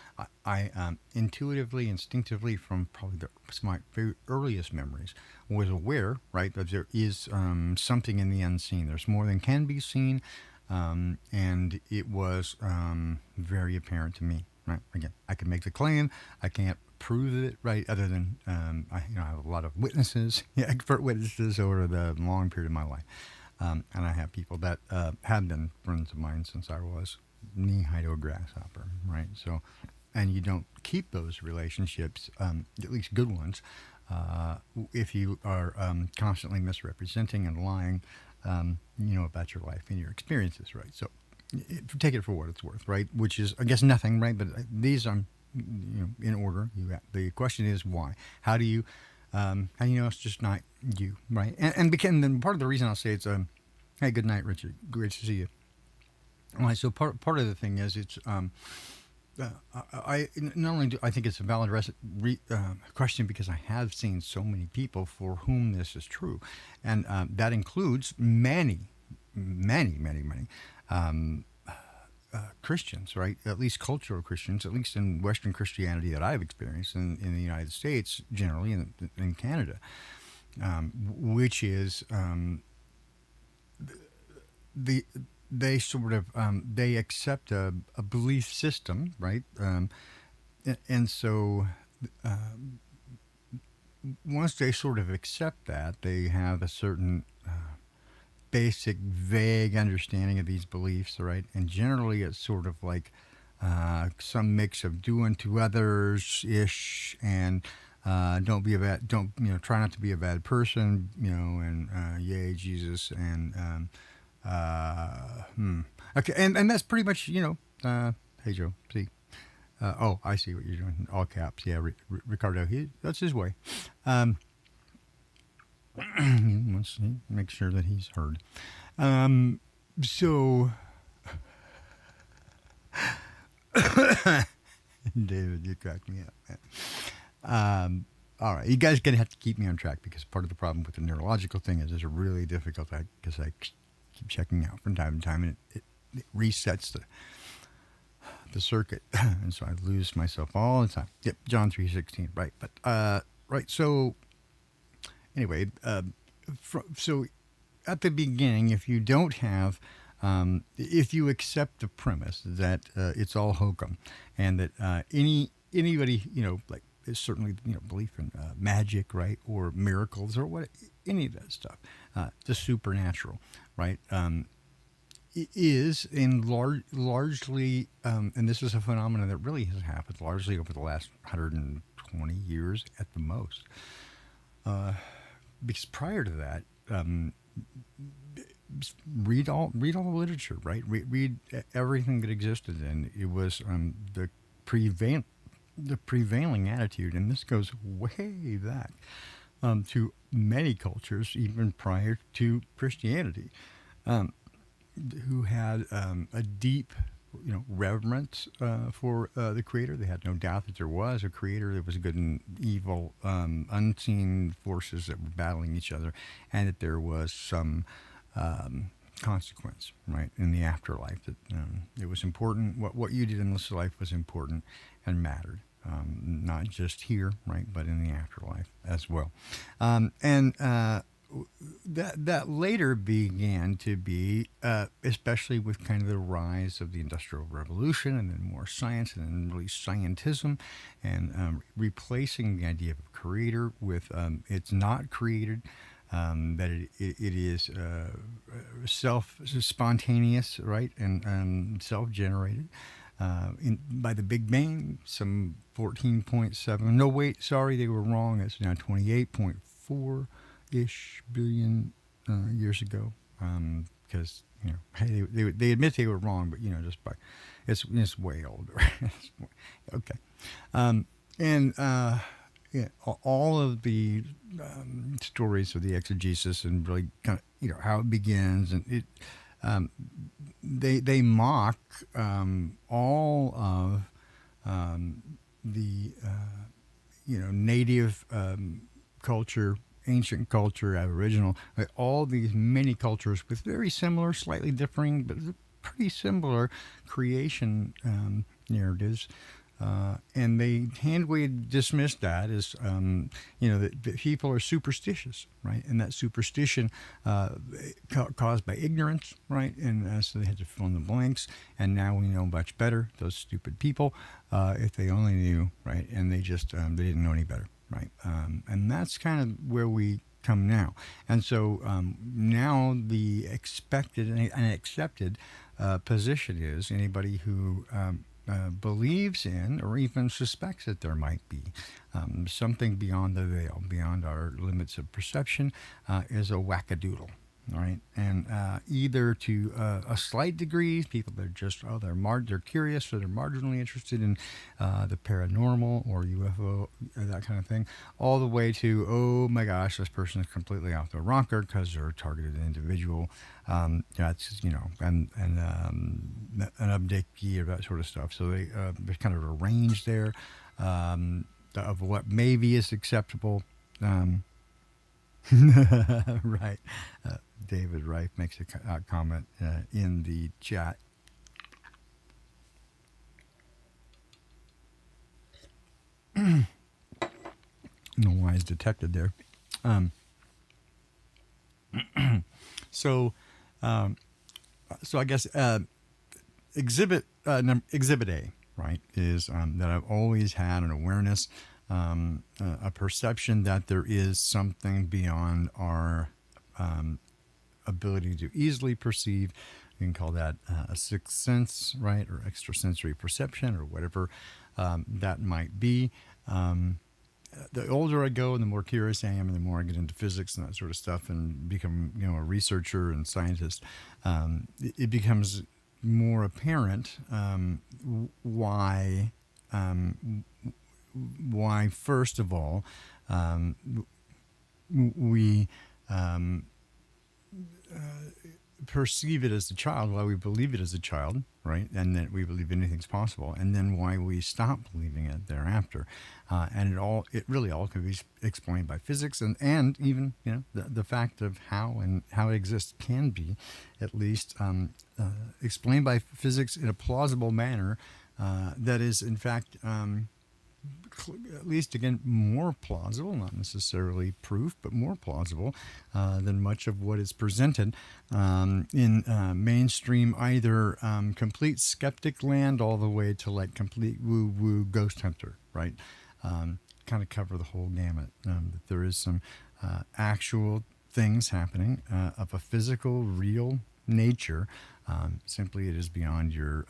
I intuitively, instinctively, from probably my very earliest memories, was aware, right, that there is something in the unseen. There's more than can be seen, and it was very apparent to me, right? Again, I can make the claim. I can't prove it, right, other than I have a lot of witnesses, expert witnesses over the long period of my life. And I have people that have been friends of mine since I was knee-high to a grasshopper, right? So, and you don't keep those relationships, at least good ones, if you are constantly misrepresenting and lying, about your life and your experiences, right? So, take it for what it's worth, right? Which is, I guess, nothing, right? But these are, in order. The question is why? How do you know it's just not you, right? And then part of the reason I'll say it's hey, good night, Richard. Great to see you. All right, so part of the thing is it's I not only do I think it's a valid question because I have seen so many people for whom this is true, and that includes many Christians, right? At least cultural Christians, at least in Western Christianity that I've experienced in the United States, generally, in Canada, which is they sort of they accept a belief system, right? And so once they sort of accept that, they have a certain basic, vague understanding of these beliefs, right? And generally, it's sort of like some mix of do unto others ish, and try not to be a bad person, and yay Jesus, and okay, and that's pretty much, hey Joe, see, oh, I see what you're doing, all caps, yeah, Ricardo, that's his way. Let's make sure that he's heard. So, David, you cracked me up, man. All right, you guys are going to have to keep me on track because part of the problem with the neurological thing is it's really difficult because I keep checking out from time to time and it resets the circuit, and so I lose myself all the time. Yep, John 3:16, right? But right, so. Anyway, so at the beginning, if you don't have, if you accept the premise that it's all hokum, and that anybody, like is certainly belief in magic, right, or miracles, or what, any of that stuff, the supernatural, right, is in largely, and this is a phenomenon that really has happened largely over the last 120 years at the most. Because prior to that, read all the literature, right? Read everything that existed, and it was the prevailing attitude, and this goes way back to many cultures, even prior to Christianity, who had a deep reverence for the Creator. They had no doubt that there was a Creator. There was good and evil, unseen forces that were battling each other, and that there was some consequence, right, in the afterlife. That it was important. What you did in this life was important and mattered, not just here, right, but in the afterlife as well. That later began to be, especially with kind of the rise of the Industrial Revolution, and then more science, and then really scientism, and replacing the idea of a creator with it's not created, that it is spontaneous, right, and self-generated. By the Big Bang, some 14.7. No, wait, sorry, they were wrong. It's now 28.4-ish billion years ago. Because hey, they admit they were wrong, but just by it's way older. Okay, yeah, all of the stories of the exegesis and really kind of how it begins, and um, they mock all of the native culture, ancient culture, Aboriginal, all these many cultures with very similar, slightly differing, but pretty similar creation narratives. And they hand-wave dismiss that as, that people are superstitious, right? And that superstition caused by ignorance, right? And so they had to fill in the blanks. And now we know much better, those stupid people, if they only knew, right? And they just, they didn't know any better, right? And that's kind of where we come now. And so now the expected and accepted position is anybody who believes in or even suspects that there might be something beyond the veil, beyond our limits of perception, is a wackadoodle. All right, and either to a slight degree, people that are just they're curious or they're marginally interested in the paranormal or UFO or that kind of thing, all the way to, oh my gosh, this person is completely off the rocker because they're a targeted individual. That's and an abductee or that sort of stuff. So there's kind of a range there of what maybe is acceptable. Right. David Reif makes a comment in the chat. No lies detected there. So I guess exhibit A, right, is that I've always had an awareness, a perception that there is something beyond our ability to easily perceive. You can call that a sixth sense, right, or extrasensory perception, or whatever that might be. The older I go, and the more curious I am, and the more I get into physics and that sort of stuff, and become a researcher and scientist, it becomes more apparent why first of all we perceive it as a child, why we believe it as a child, right, and that we believe anything's possible, and then why we stop believing it thereafter, and it really all can be explained by physics, and even the fact of how it exists can be at least explained by physics in a plausible manner that is in fact at least again more plausible, not necessarily proof, but more plausible than much of what is presented in mainstream, either complete skeptic land all the way to like complete woo-woo ghost hunter, right? Kind of cover the whole gamut. That there is some actual things happening of a physical, real nature. Simply, it is beyond your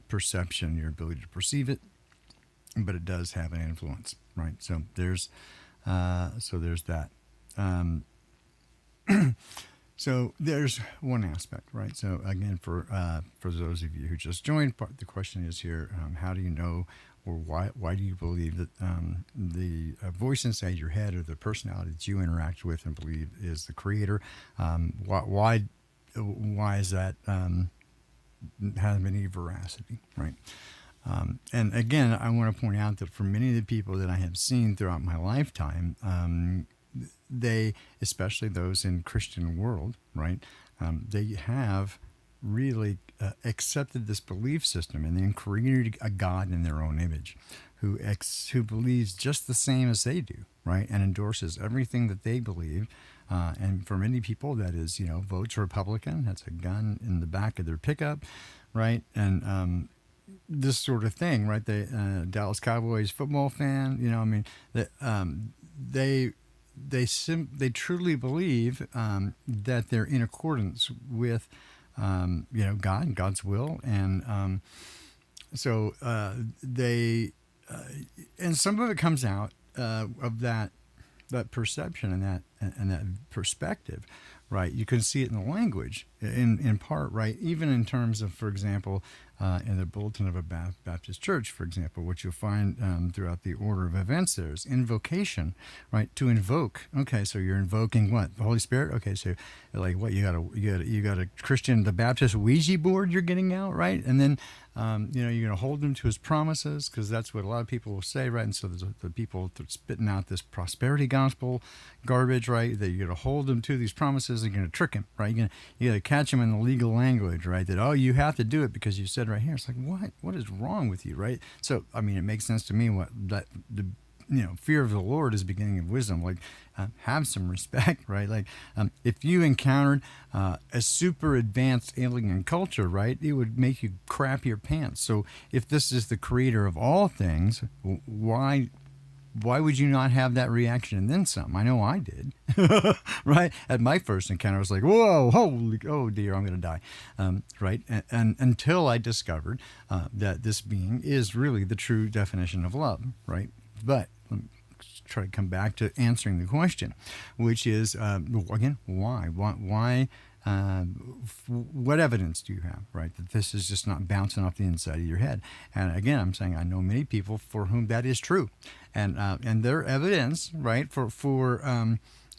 perception, your ability to perceive it, but it does have an influence, right? So there's that. So there's one aspect, right? So again, for those of you who just joined, the question is here: how do you know, or why do you believe that the voice inside your head or the personality that you interact with and believe is the creator? Why is that? Has any veracity, right? And again, I want to point out that for many of the people that I have seen throughout my lifetime, they, especially those in Christian world, right, they have really accepted this belief system and then created a God in their own image who believes just the same as they do, right, and endorses everything that they believe. And for many people, that is, votes Republican. That's a gun in the back of their pickup, right? And this sort of thing, right? The Dallas Cowboys football fan, they truly believe that they're in accordance with God's will, and so they and some of it comes out of that perception and that perspective, right? You can see it in the language, in part, right? Even in terms of, for example, in the bulletin of a Baptist church, for example, what you'll find throughout the order of events there is invocation, right? To invoke. Okay, so you're invoking what? The Holy Spirit. Okay, so like what you got a Christian, the Baptist Ouija board you're getting out, right? And then you're going to hold him to his promises, because that's what a lot of people will say, right? And so there's the people spitting out this prosperity gospel garbage, right? That you're going to hold him to these promises, and you're going to trick him, right? You got to catch him in the legal language, right? That, oh, you have to do it because you said right here. It's like, what is wrong with you, right? So, I mean, it makes sense to me fear of the Lord is the beginning of wisdom. Like, have some respect, right? Like, if you encountered a super advanced alien culture, right, it would make you crap your pants. So, if this is the creator of all things, why would you not have that reaction and then some? I know I did, right? At my first encounter, I was like, whoa, oh dear, I'm going to die, right? And until I discovered that this being is really the true definition of love, right? But let me try to come back to answering the question, which is, again, why? What evidence do you have, right, that this is just not bouncing off the inside of your head? And again, I'm saying I know many people for whom that is true, and their evidence, right, for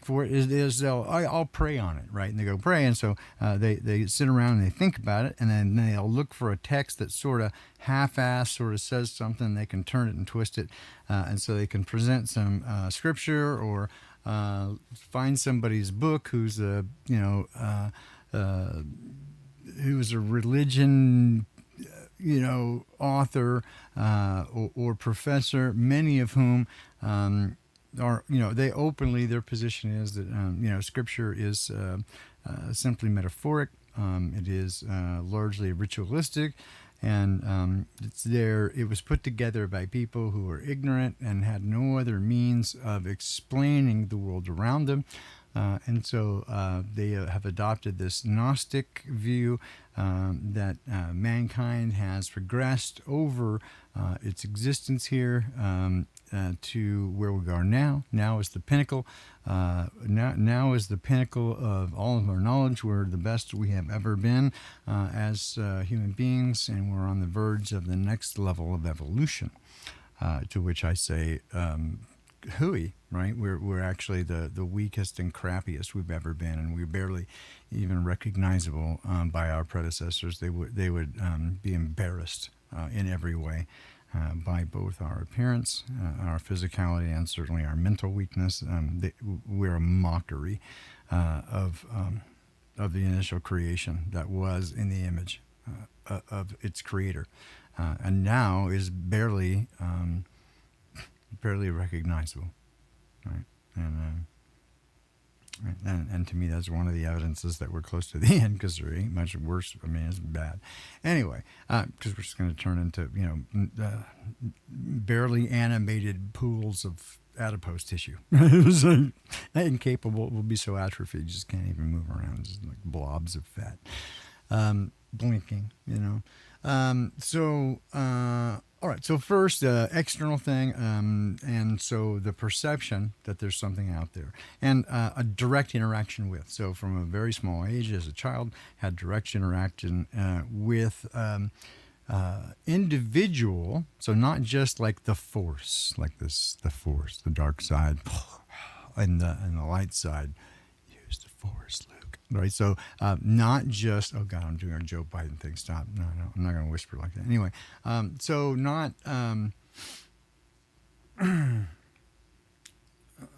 it is I'll pray on it, right? And they go pray, and so they sit around and they think about it, and then they'll look for a text that sort of half-assed, sort of says something. They can turn it and twist it, and so they can present some scripture, or find somebody's book who's a religion author or professor, many of whom are, they openly, their position is that scripture is simply metaphoric. It is largely ritualistic, and it was put together by people who were ignorant and had no other means of explaining the world around them. And so they have adopted this Gnostic view that mankind has progressed over its existence here to where we are now. Now is the pinnacle. Now is the pinnacle of all of our knowledge. We're the best we have ever been as human beings, and we're on the verge of the next level of evolution. To which I say, hooey, right? We're actually the weakest and crappiest we've ever been, and we're barely even recognizable by our predecessors. They would be embarrassed in every way by both our appearance, our physicality, and certainly our mental weakness. We're a mockery of the initial creation that was in the image of its creator, and now is barely recognizable, right? And to me, that's one of the evidences that we're close to the end, because there ain't much worse. I mean, it's bad. Anyway, because we're just going to turn into barely animated pools of adipose tissue. It was incapable. It will be so atrophied, you just can't even move around. Just like blobs of fat, blinking. All right, so first, external thing, and so the perception that there's something out there, and a direct interaction with. So from a very small age, as a child, had direct interaction with individual, so not just like the force, like this, the force, the dark side, and the light side. Use the force, Luke. Right, so not just, oh God, I'm doing our Joe Biden thing. Stop. No, I'm not going to whisper like that. Anyway, so not,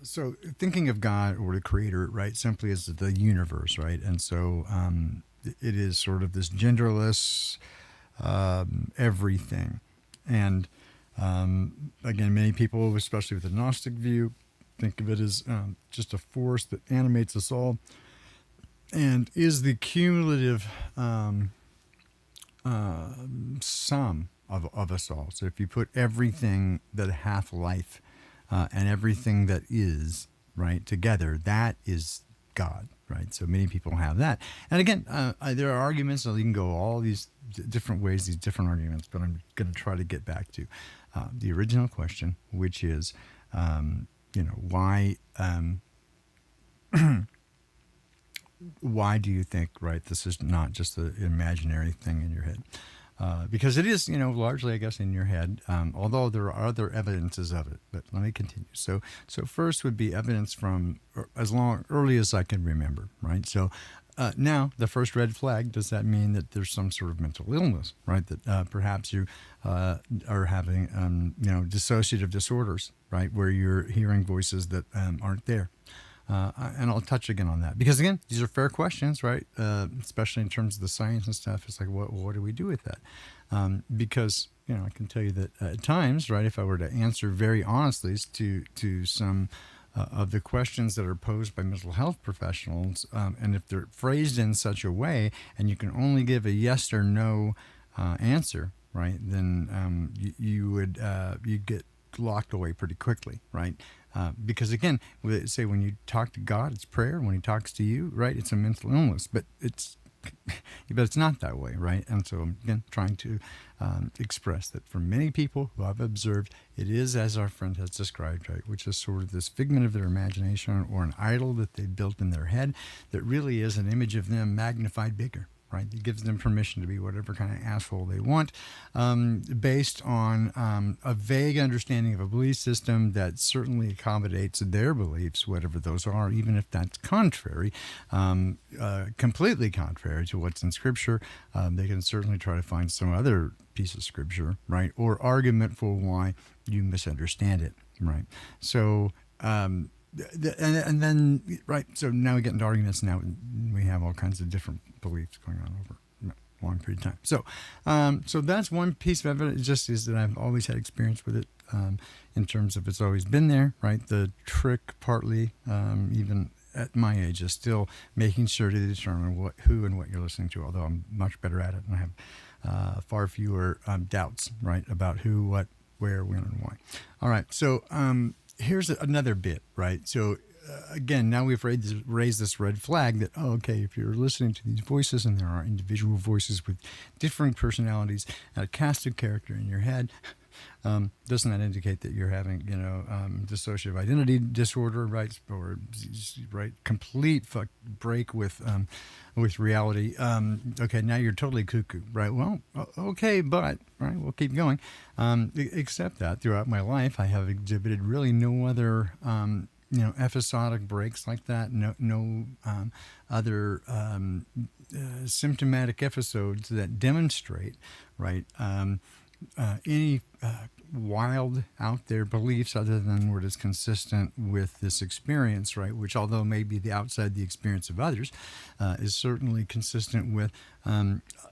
so thinking of God or the Creator, right, simply as the universe, right, and so it is sort of this genderless everything, and again, many people, especially with the Gnostic view, think of it as just a force that animates us all, and is the cumulative sum of us all. So if you put everything that hath life and everything that is, right, together, that is God, right? So many people have that. And again, there are arguments, so you can go all these different ways, these different arguments, but I'm going to try to get back to the original question, which is, why... why do you think, right, this is not just an imaginary thing in your head? Because it is, largely, I guess, in your head, although there are other evidences of it. But let me continue. So first would be evidence from early as I can remember, right? So now, the first red flag, does that mean that there's some sort of mental illness, right? That perhaps you are having, dissociative disorders, right? Where you're hearing voices that aren't there. And I'll touch again on that. Because, again, these are fair questions, right? Especially in terms of the science and stuff. It's like, what do we do with that? Because, I can tell you that at times, right, if I were to answer very honestly to some of the questions that are posed by mental health professionals, and if they're phrased in such a way, and you can only give a yes or no answer, right, then you get locked away pretty quickly, right? Because again, say when you talk to God, it's prayer. When He talks to you, right, it's a mental illness. But it's not that way, right? And so I'm again trying to express that for many people who I've observed, it is as our friend has described, right, which is sort of this figment of their imagination or an idol that they built in their head that really is an image of them magnified bigger. Right, it gives them permission to be whatever kind of asshole they want, based on a vague understanding of a belief system that certainly accommodates their beliefs, whatever those are, even if that's contrary, completely contrary to what's in Scripture. They can certainly try to find some other piece of Scripture, right, or argument for why you misunderstand it, right? So. And then, right, so now we get into arguments. Now we have all kinds of different beliefs going on over a long period of time. So that's one piece of evidence, just is that I've always had experience with it, in terms of it's always been there, right? The trick partly, even at my age, is still making sure to determine who and what you're listening to, although I'm much better at it and I have far fewer doubts, right, about who, what, where, when, and why. All right, so here's another bit, right? So again, now we've raised this red flag that, okay, if you're listening to these voices and there are individual voices with different personalities, a cast of character in your head, doesn't that indicate that you're having, dissociative identity disorder, right? Or right, complete break with reality. Okay, now you're totally cuckoo, right? Well, okay, but right, we'll keep going. Except that throughout my life, I have exhibited really no other, episodic breaks like that. No other symptomatic episodes that demonstrate, right? Any wild out there beliefs other than what is consistent with this experience, right? Which, although may be outside the experience of others, is certainly consistent with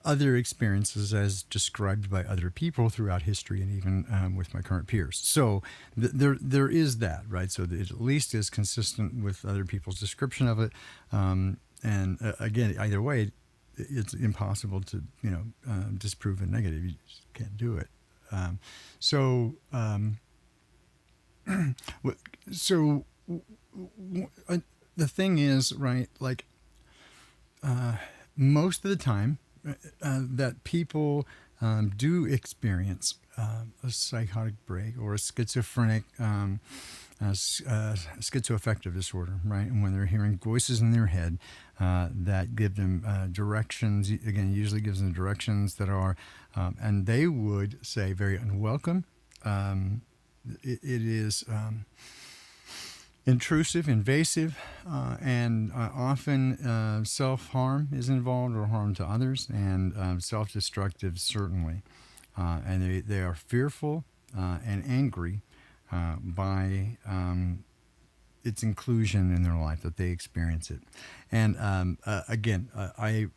other experiences as described by other people throughout history and even with my current peers. So there is that, right? So it at least is consistent with other people's description of it. And again, either way, it's impossible to, disprove a negative. You just can't do it. The thing is, right, like most of the time that people do experience a psychotic break or a schizophrenic schizoaffective disorder, right? And when they're hearing voices in their head that give them directions, again, usually gives them directions that are, and they would say, very unwelcome. It is intrusive, invasive, and often self-harm is involved or harm to others, and self-destructive certainly. And they are fearful and angry by its inclusion in their life, that they experience it. And again, I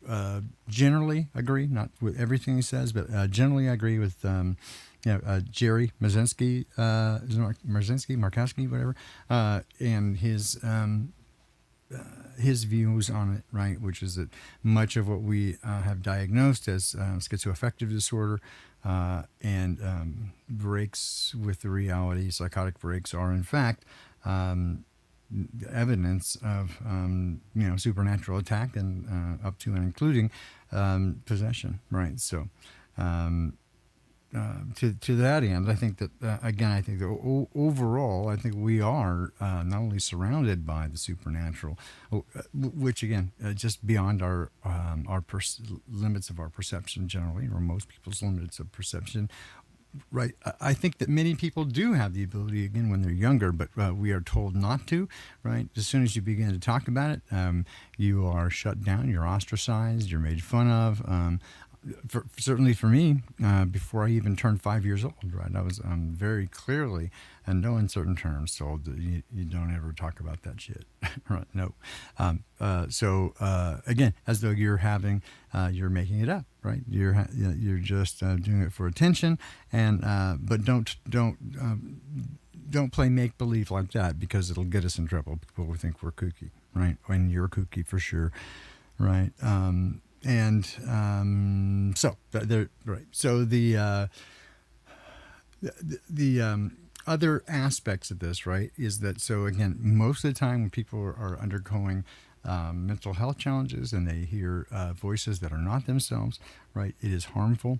generally agree, not with everything he says, but generally I agree with Jerry Marzinski, Markowski, whatever, and his views on it, right, which is that much of what we have diagnosed as schizoaffective disorder and breaks with the reality, psychotic breaks, are in fact evidence of supernatural attack and up to and including possession, right? So to that end, I think that again, I think that overall, I think we are not only surrounded by the supernatural, which again, just beyond our limits of our perception generally, or most people's limits of perception. Right. I think that many people do have the ability, again, when they're younger, but we are told not to, right? As soon as you begin to talk about it, you are shut down, you're ostracized, you're made fun of. Certainly for me, before I even turned 5 years old, right, I was very clearly, and no uncertain terms, told that you don't ever talk about that shit. Right? No. Again, as though you're making it up, right? You're just doing it for attention, and but don't play make believe like that, because it'll get us in trouble. People will think we're kooky, right? And you're kooky for sure, right? So there, right. So the other aspects of this, right, is that, so again, most of the time when people are undergoing mental health challenges and they hear voices that are not themselves, right, it is harmful,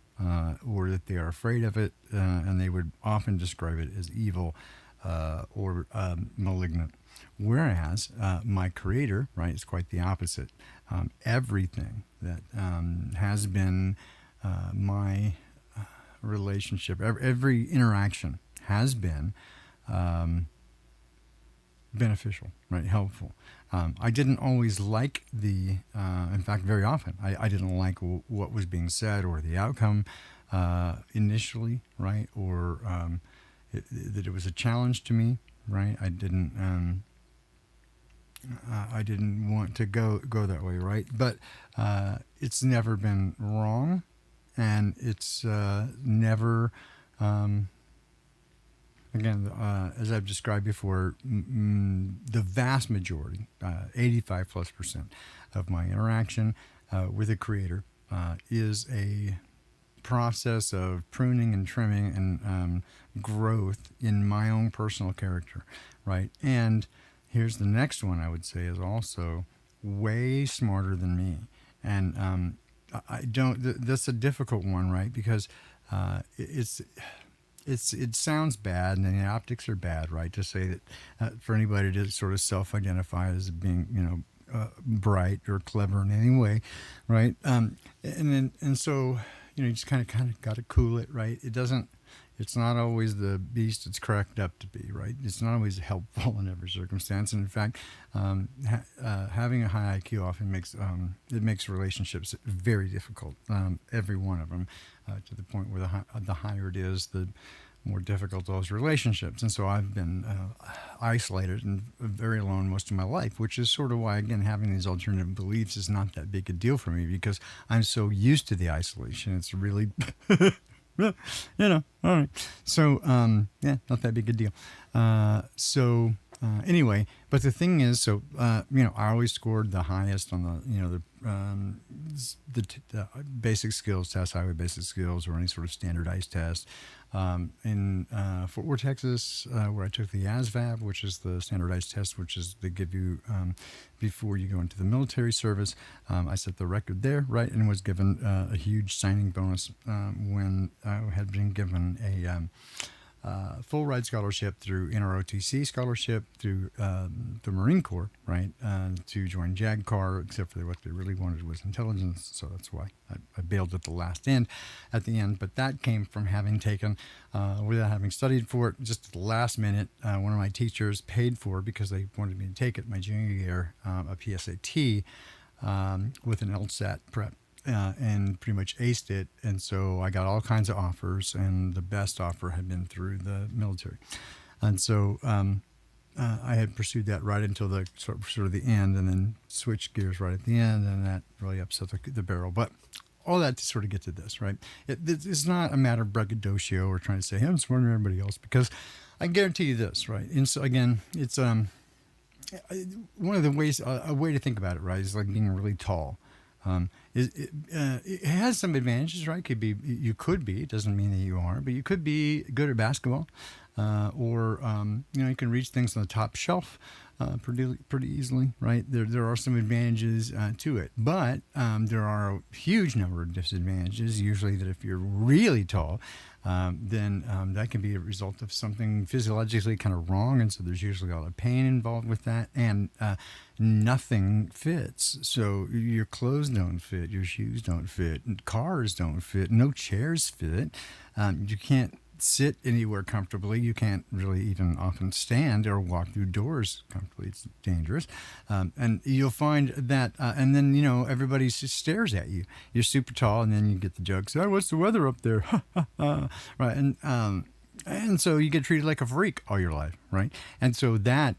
or that they are afraid of it, and they would often describe it as evil or malignant. Whereas my creator, right, is quite the opposite. Everything that has been my relationship, every interaction has been beneficial, right, helpful. I didn't always like in fact, very often, I didn't like what was being said or the outcome initially, right, or that it was a challenge to me, right. I didn't want to go that way, right? But it's never been wrong, and it's never, again, as I've described before, the vast majority, 85+% of my interaction with a creator is a process of pruning and trimming and growth in my own personal character, right? And here's the next one I would say is also way smarter than me. And that's a difficult one, right? Because it sounds bad, and the optics are bad, right? To say that for anybody to sort of self-identify as being, bright or clever in any way, right? And so, you just kind of got to cool it, right? It's not always the beast it's cracked up to be, right? It's not always helpful in every circumstance. And in fact, having a high IQ often makes relationships very difficult. Every one of them, to the point where the higher it is, the more difficult those relationships. And so I've been isolated and very alone most of my life, which is sort of why, again, having these alternative beliefs is not that big a deal for me, because I'm so used to the isolation. It's really... all right. So, not that big a deal. Anyway, but the thing is, I always scored the highest on the basic skills test, highway basic skills, or any sort of standardized test. In Fort Worth, Texas, where I took the ASVAB, which is the standardized test, which is they give you before you go into the military service. I set the record there, right, and was given a huge signing bonus when I had been given a full ride scholarship through NROTC scholarship through the Marine Corps, right, to join JAGCAR, except for what they really wanted was intelligence, so that's why I bailed at the end. But that came from having taken, without having studied for it, just at the last minute, one of my teachers paid for, because they wanted me to take it my junior year, a PSAT with an LSAT prep. And pretty much aced it, and so I got all kinds of offers, and the best offer had been through the military, and so I had pursued that right until the sort of the end, and then switched gears right at the end, and that really upset the barrel. But all that to sort of get to this, right? It's not a matter of braggadocio or trying to say, hey, I'm smarter than everybody else, because I guarantee you this, right? And so again, it's one of the ways, a way to think about it, right, is like being really tall. It has some advantages, right? You could be, it doesn't mean that you are, but you could be good at basketball. or you can reach things on the top shelf pretty easily, right? There are some advantages to it, but there are a huge number of disadvantages. Usually, that if you're really tall, then that can be a result of something physiologically kind of wrong, and so there's usually a lot of pain involved with that, and nothing fits. So your clothes don't fit, your shoes don't fit, cars don't fit, no chairs fit. You can't sit anywhere comfortably. You can't really even often stand or walk through doors comfortably. It's dangerous. And you'll find that, and then, everybody just stares at you. You're super tall, and then you get the jokes, oh, what's the weather up there? Right. And so you get treated like a freak all your life, right? And so that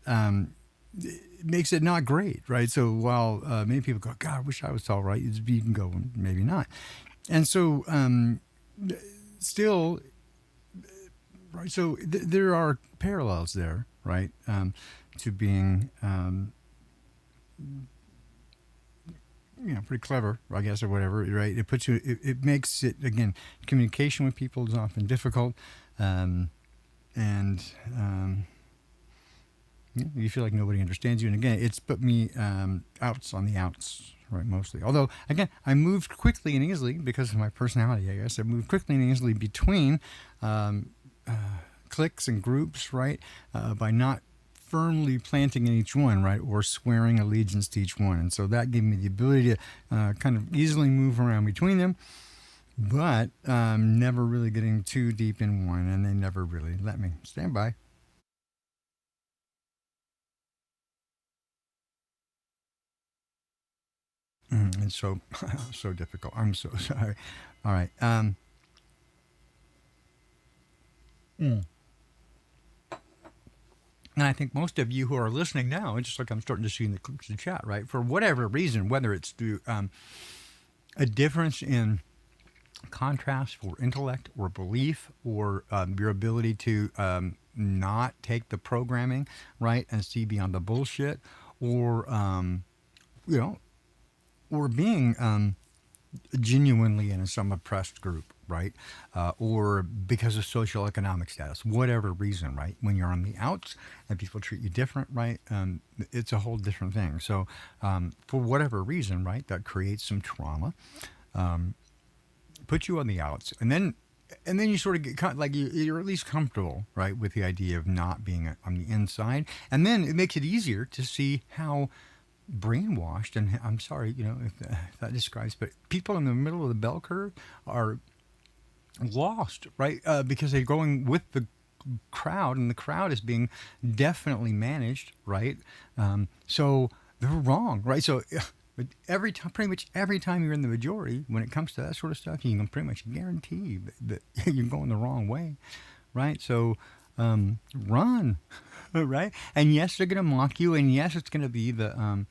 makes it not great, right? So while many people go, God, I wish I was tall, right? You can go, maybe not. And so still, right, so there are parallels there, right, to being, pretty clever, I guess, or whatever, right? It puts you, it makes it, again, communication with people is often difficult, and you feel like nobody understands you. And again, it's put me outs on the outs, right, mostly. Although, again, I moved quickly and easily because of my personality, I guess. I moved quickly and easily between cliques and groups, right, by not firmly planting in each one, right, or swearing allegiance to each one. And so that gave me the ability to kind of easily move around between them, but never really getting too deep in one, and they never really let me. Stand by. It's so so difficult. I'm so sorry. All right. And I think most of you who are listening now, it's just like I'm starting to see in the chat, right? For whatever reason, whether it's through a difference in contrast for intellect or belief, or your ability to not take the programming, right, and see beyond the bullshit, or or being genuinely in some oppressed group, right? Or because of social economic status, whatever reason, right? When you're on the outs and people treat you different, right? It's a whole different thing. So for whatever reason, right, that creates some trauma, put you on the outs, and then you sort of get like you're at least comfortable, right, with the idea of not being on the inside, and then it makes it easier to see how brainwashed, and I'm sorry, if that describes, but people in the middle of the bell curve are lost, right? Because they're going with the crowd, and the crowd is being definitely managed, right? So they're wrong, right? So but pretty much every time you're in the majority, when it comes to that sort of stuff, you can pretty much guarantee that you're going the wrong way, right? So run, right? And yes, they're going to mock you, and yes, it's going to be the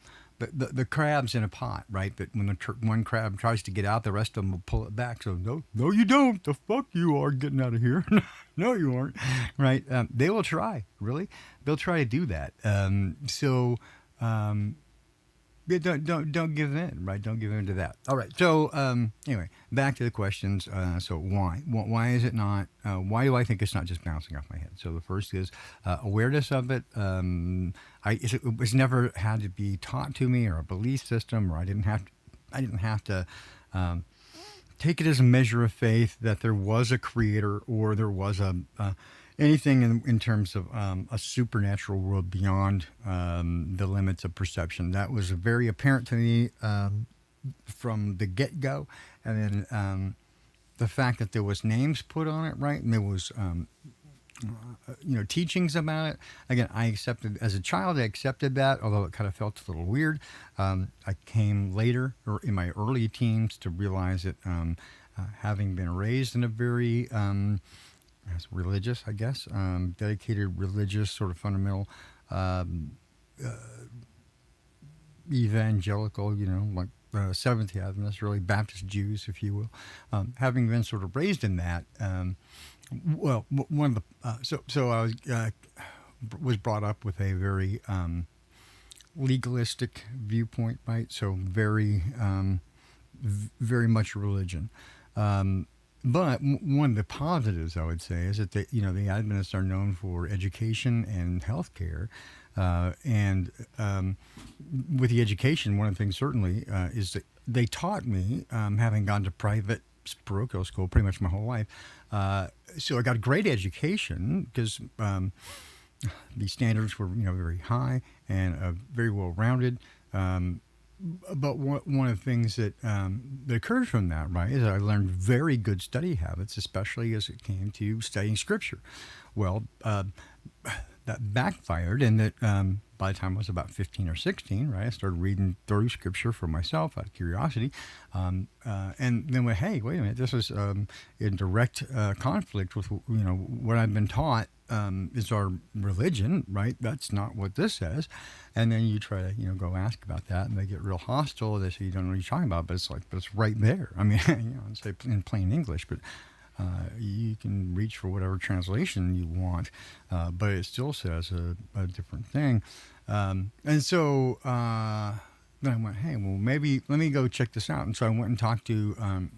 crabs in a pot, right? But when one crab tries to get out, the rest of them will pull it back. So no, you don't. The fuck you are getting out of here. No, you aren't, right? They will try, really. They'll try to do that. Yeah, don't give in, right? Don't give in to that. All right. So anyway, back to the questions. So why is it not? Why do I think it's not just bouncing off my head? So the first is awareness of it. It was never had to be taught to me, or a belief system, or I didn't have to take it as a measure of faith that there was a creator, or there was anything in terms of a supernatural world beyond the limits of perception. That was very apparent to me from the get-go. And then the fact that there was names put on it, right? And there was, teachings about it. Again, I accepted, as a child, I accepted that, although it kind of felt a little weird. I came later, or in my early teens, to realize that having been raised in a very as religious, I guess, dedicated religious, sort of fundamental, evangelical, like Seventh-day Adventists, really Baptist Jews, if you will. Having been sort of raised in that, one of the so I was brought up with a very legalistic viewpoint, right? So very much religion. But one of the positives, I would say, is that the Adventists are known for education and healthcare, and with the education, one of the things certainly is that they taught me, having gone to private parochial school pretty much my whole life. So I got a great education because the standards were very high and very well rounded. But one of the things that occurred from that, right, is I learned very good study habits, especially as it came to studying Scripture. Well, that backfired, and that by the time I was about 15 or 16, right, I started reading through Scripture for myself out of curiosity, and then went, hey, wait a minute, this is in direct conflict with what I've been taught. Is our religion, right? That's not what this says. And then you try to, go ask about that, and they get real hostile. They say you don't know what you're talking about, but it's right there. I mean, say in plain English, but you can reach for whatever translation you want, but it still says a different thing. And so then I went, hey, well, maybe let me go check this out. And so I went and talked to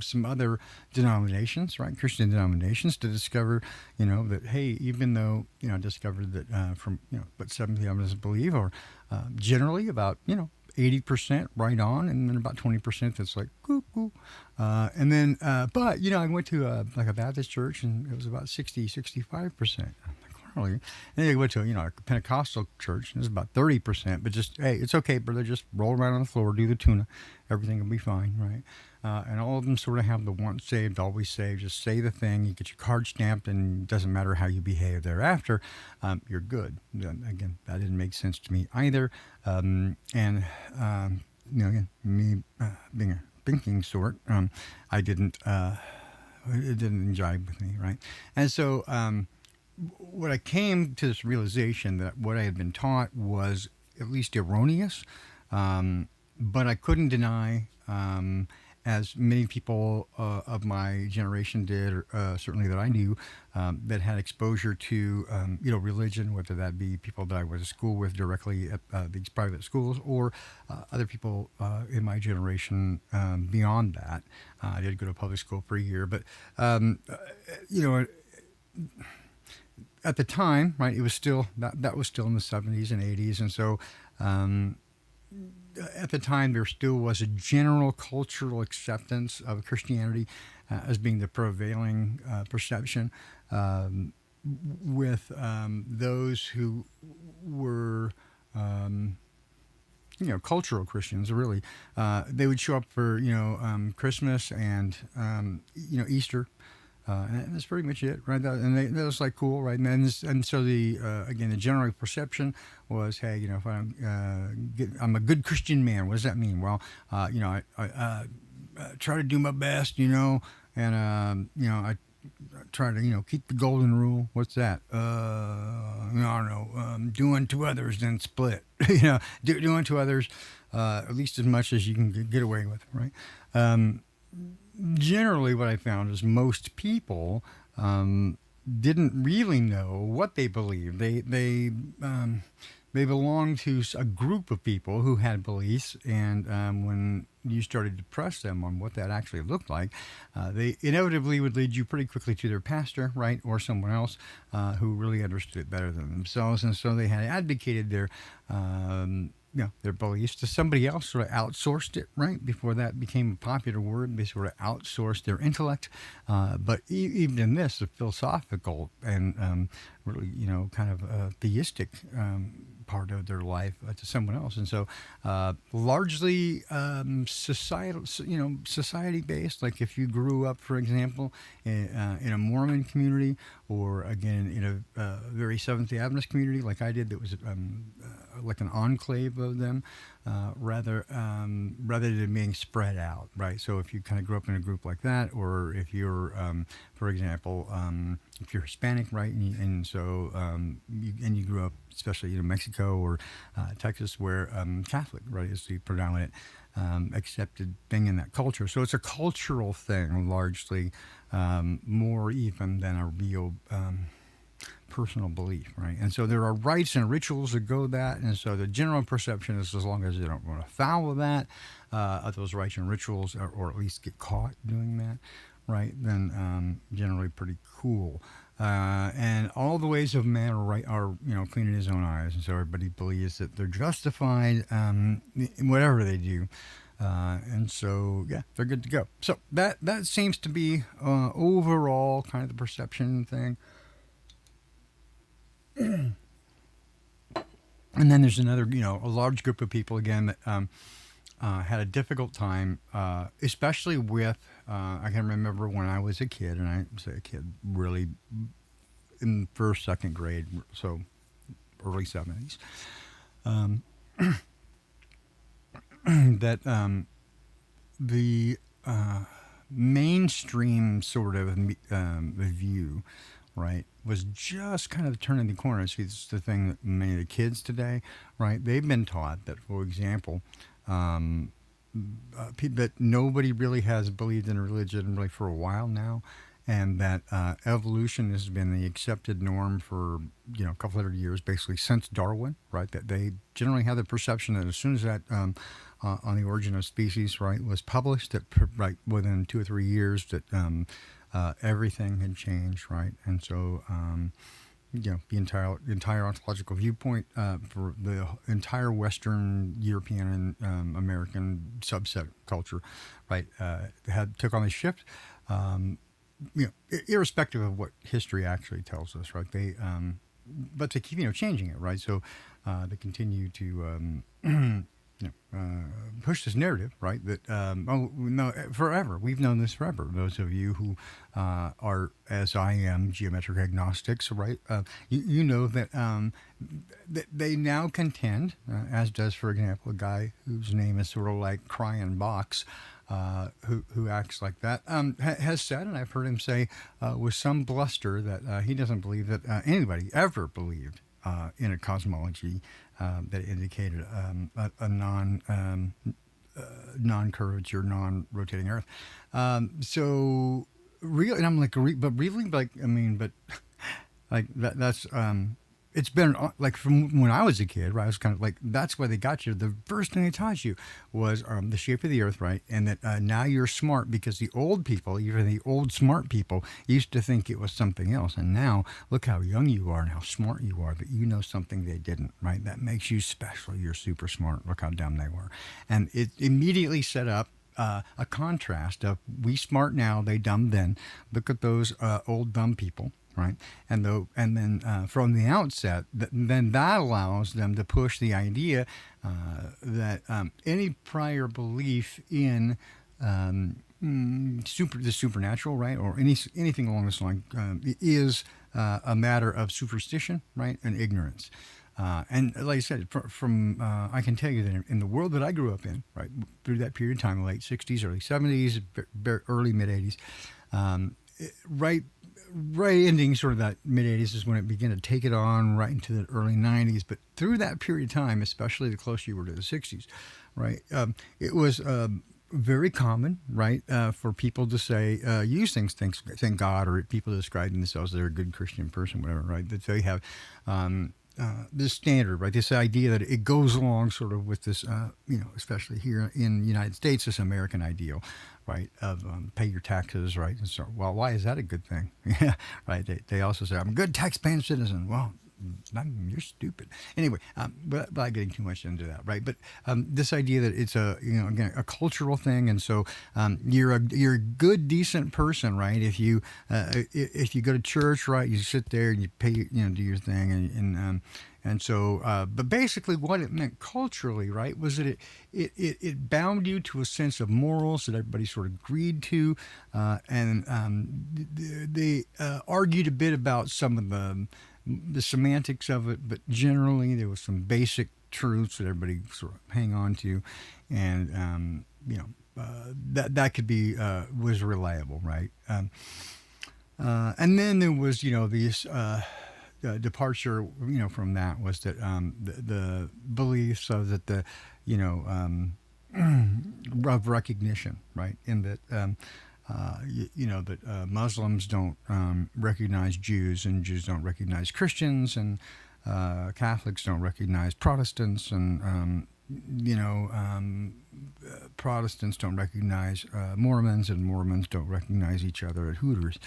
some other denominations, right, Christian denominations, to discover, that, hey, even though, I discovered that from, what Seventh-day Adventists believe, or generally about, 80% right on, and then about 20% that's like cuckoo. And then, but, I went to a Baptist church, and it was about 65%. And then I went to a Pentecostal church, and it was about 30%. But just, hey, it's okay, brother. Just roll around on the floor, do the tuna, everything will be fine, right? And all of them sort of have the once saved, always saved. Just say the thing, you get your card stamped, and it doesn't matter how you behave thereafter. You're good. Again, that didn't make sense to me either. And again, me being a thinking sort, I didn't. It didn't jive with me, right? And so. What I came to this realization that what I had been taught was at least erroneous, but I couldn't deny, as many people of my generation did, or certainly that I knew, that had exposure to religion, whether that be people that I went to school with directly at these private schools, or other people in my generation beyond that. I did go to public school for a year, but at the time, right, it was still that was still in the 70s and 80s, and so at the time there still was a general cultural acceptance of Christianity as being the prevailing perception, with those who were cultural Christians. Really, they would show up for Christmas and Easter. And that's pretty much it, right? And that was like cool, right? And so the again, the general perception was, hey, if I'm a good Christian man. What does that mean? Well, I try to do my best, and I try to keep the golden rule. What's that? I don't know. Do unto others, then split. Do unto others at least as much as you can get away with, right? Generally, what I found is most people didn't really know what they believed. They belonged to a group of people who had beliefs, and when you started to press them on what that actually looked like, they inevitably would lead you pretty quickly to their pastor, right, or someone else who really understood it better than themselves, and so they had advocated their beliefs to somebody else, sort of outsourced it, right? Before that became a popular word, they sort of outsourced their intellect. But even in this, the philosophical and really, kind of theistic part of their life to someone else. And so largely society-based, like if you grew up, for example, in a Mormon community, or again, in a very Seventh-day Adventist community like I did, that was like an enclave of them, rather than being spread out, right? So if you kind of grew up in a group like that, or if you're, for example, if you're Hispanic, right, and so you grew up, especially in Mexico or Texas, where Catholic, right, is the predominant accepted thing in that culture. So it's a cultural thing, largely, more even than a real personal belief, right? And so there are rites and rituals that go that, and so the general perception is, as long as they don't run afoul of that, of those rites and rituals, or at least get caught doing that, right, then generally pretty cool. And all the ways of man are right are clean in his own eyes, and so everybody believes that they're justified in whatever they do, and so yeah, they're good to go. So that seems to be overall kind of the perception thing. And then there's another, a large group of people again that had a difficult time, especially with. I can remember when I was a kid, and I say a kid really in first, second grade, so early 70s, that the mainstream sort of view, right, was just kind of turning the corner. See, this is the thing that many of the kids today, right, they've been taught that, for example, that nobody really has believed in religion really for a while now, and that evolution has been the accepted norm for a couple hundred years, basically since Darwin, right? That they generally have the perception that as soon as that on the origin of species, right, was published, that right within 2 or 3 years that everything had changed, right, and so. The entire ontological viewpoint for the entire Western European and American subset culture, right, took on a shift. Irrespective of what history actually tells us, right? But to keep changing it, right? So they continue to push this narrative, right? That no, forever we've known this forever. Those of you who are, as I am, geometric agnostics, right? You know that that they now contend, as does, for example, a guy whose name is sort of like Crying Box. Who acts like that, has said, and I've heard him say with some bluster, that he doesn't believe that anybody ever believed in a cosmology that indicated a non-curvature, non-rotating Earth. So real, and I'm like, but really, like, I mean, but like that's. It's been like from when I was a kid, right? I was kind of like, that's why they got you. The first thing they taught you was the shape of the Earth, right? And that now you're smart because the old people, even the old smart people, used to think it was something else. And now look how young you are and how smart you are, that you know something they didn't, right? That makes you special. You're super smart. Look how dumb they were. And it immediately set up a contrast of we smart now, they dumb then. Look at those old dumb people. Right, and then from the outset, then that allows them to push the idea that any prior belief in the supernatural, right, or anything along this line, is a matter of superstition, right, and ignorance. And like I said, from I can tell you that in the world that I grew up in, right, through that period of time, late '60s, early '70s, early mid '80s, right ending sort of that mid 80s is when it began to take it on right into the early 90s. But through that period of time, especially the closer you were to the 60s, right, it was very common, right, for people to say, use things, thank God, or people describing themselves as they're a good Christian person, whatever, right, that they have this standard, right, this idea that it goes along sort of with this, especially here in the United States, this American ideal, right, of pay your taxes, right, and so, well, why is that a good thing? Yeah, right, they also say, I'm a good tax-paying citizen. Well, you're stupid. Anyway, but getting too much into that, right? But this idea that it's again, a cultural thing, and so you're a good, decent person, right? If you go to church, right, you sit there and you pay, do your thing, and so, but basically, what it meant culturally, right, was that it bound you to a sense of morals that everybody sort of agreed to, and they argued a bit about some of the semantics of it, but generally there was some basic truths that everybody sort of hang on to, and that could be was reliable, right? And then there was these departure from that was that the beliefs of that the of recognition, right, in that that Muslims don't recognize Jews, and Jews don't recognize Christians, and Catholics don't recognize Protestants, and Protestants don't recognize Mormons, and Mormons don't recognize each other at Hooters.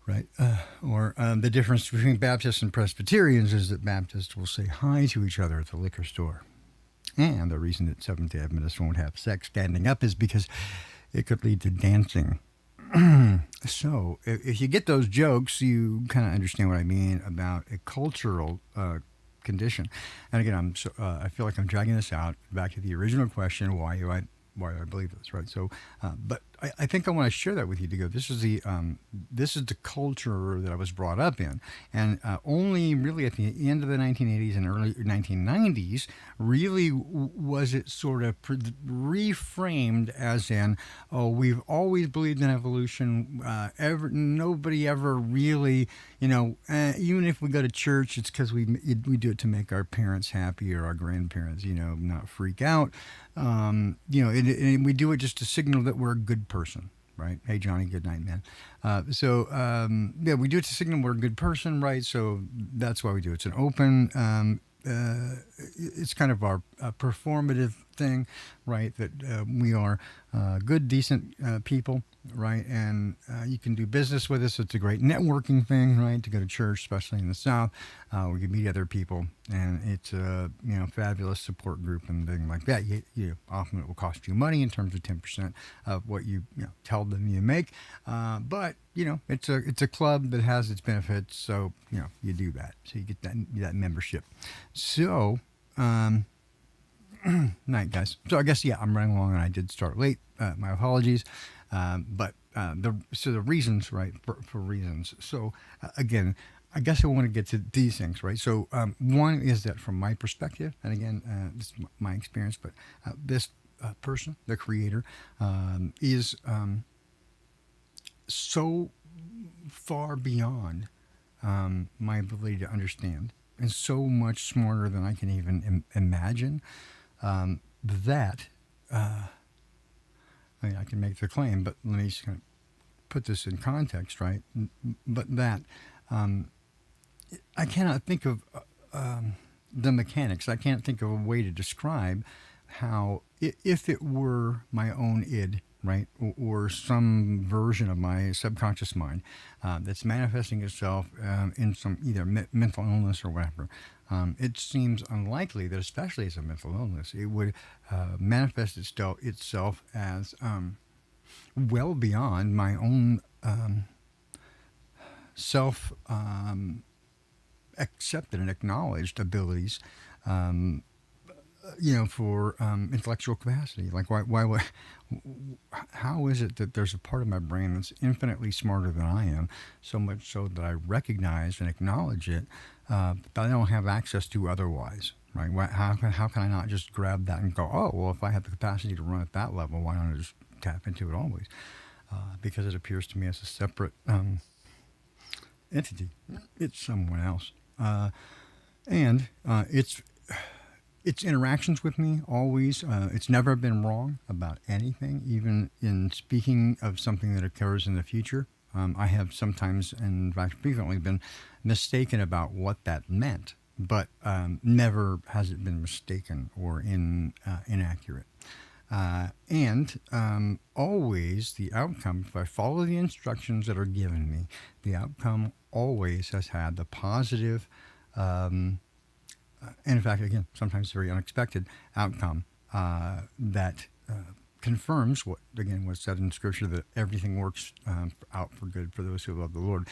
Right. Or the difference between Baptists and Presbyterians is that Baptists will say hi to each other at the liquor store. And the reason that Seventh-day Adventists won't have sex standing up is because it could lead to dancing. So if you get those jokes, you kind of understand what I mean about a cultural condition. And again, I feel like I'm dragging this out back to the original question: why do I believe this, right? So, but I think I want to share that with you to go. This is the culture that I was brought up in, and only really at the end of the 1980s and early 1990s really was it sort of reframed as in, oh, we've always believed in evolution. Nobody ever really, even if we go to church, it's because we do it to make our parents happy or our grandparents, not freak out. And we do it just to signal that we're a good person, right? Hey, Johnny, good night, man. We do it to signal we're a good person, right? So that's why we do it. It's an open, it's kind of our performative thing, right? That we are good, decent people, right? And you can do business with us. It's a great networking thing, right? To go to church, especially in the South, we can meet other people, and it's a fabulous support group and thing like that. Often it will cost you money in terms of 10% of what you tell them you make, but it's a club that has its benefits, so you do that, so you get that membership. So. Night, guys. So I guess I'm running along, and I did start late. My apologies, but the reasons, right, for reasons. So again, I guess I want to get to these things, right? So one is that from my perspective, and again, this is my experience, but this person, the creator, is so far beyond my ability to understand, and so much smarter than I can even imagine. That I can make the claim, but let me just kind of put this in context, right? But that I cannot think of the mechanics. I can't think of a way to describe how, if it were my own id, right, or some version of my subconscious mind that's manifesting itself in some either mental illness or whatever. It seems unlikely that, especially as a mental illness, it would manifest itself as well beyond my own self-accepted and acknowledged abilities, for intellectual capacity. Like, how is it that there's a part of my brain that's infinitely smarter than I am, so much so that I recognize and acknowledge it, that I don't have access to otherwise, right? How can I not just grab that and go, oh, well, if I have the capacity to run at that level, why don't I just tap into it always? Because it appears to me as a separate entity. It's someone else. And its interactions with me always, it's never been wrong about anything, even in speaking of something that occurs in the future. I have sometimes, in fact frequently, been mistaken about what that meant, but never has it been mistaken or inaccurate. And always the outcome, if I follow the instructions that are given me, the outcome always has had the positive, and in fact, again, sometimes very unexpected outcome that confirms what's said in Scripture, that everything works out for good for those who love the Lord.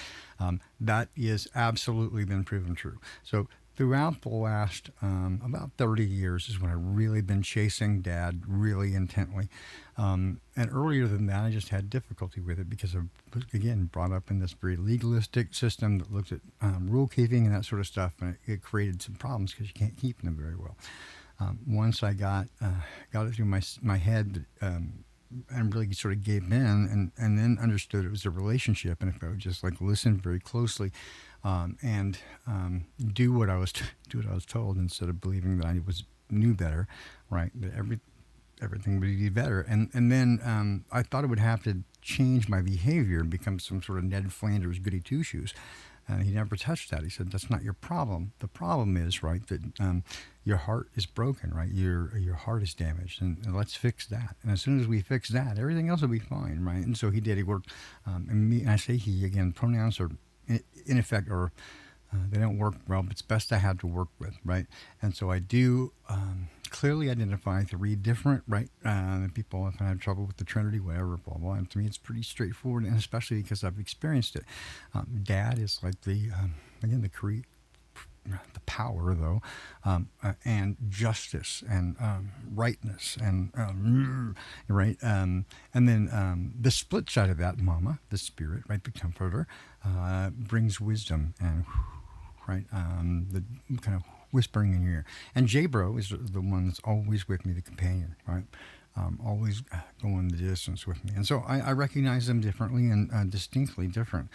That is absolutely been proven true. So throughout the last about 30 years is when I've really been chasing Dad really intently. And earlier than that, I just had difficulty with it because I was, again, brought up in this very legalistic system that looks at rule keeping and that sort of stuff, and it created some problems because you can't keep them very well. Once I got it through my head, and really sort of gave in, and then understood it was a relationship, and if I would just listen very closely, and do what I was told instead of believing that I knew better, right? That everything would be better, and then I thought it would have to change my behavior and become some sort of Ned Flanders goody two shoes. And he never touched that. He said, that's not your problem. The problem is, right, that your heart is broken, right? Your heart is damaged, and let's fix that. And as soon as we fix that, everything else will be fine, right? And so he did. He worked, and I say he, again, pronouns are in effect, or they don't work well, but it's best I had to work with, right? And so I do clearly identify three different, right? People often have trouble with the Trinity, whatever, blah, blah. And to me, it's pretty straightforward, and especially because I've experienced it. Dad is like again, the power, though, and justice and rightness and right, and then the split side of that, Mama, the Spirit, right, the Comforter, brings wisdom and right, the kind of whispering in your ear. And J-Bro is the one that's always with me, the companion, right? Always going the distance with me. And so I recognize them differently and distinctly different.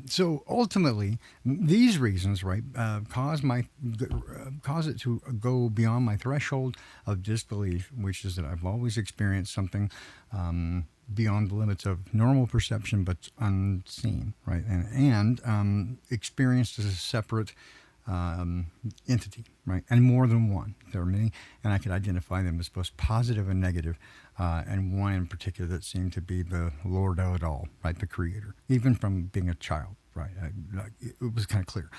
So ultimately, these reasons, right, cause it to go beyond my threshold of disbelief, which is that I've always experienced something beyond the limits of normal perception, but unseen, right, and experienced as a separate entity, right, and more than one. There are many, and I could identify them as both positive and negative, and one in particular that seemed to be the Lord of it all, right, the Creator, even from being a child, right. It was kind of clear,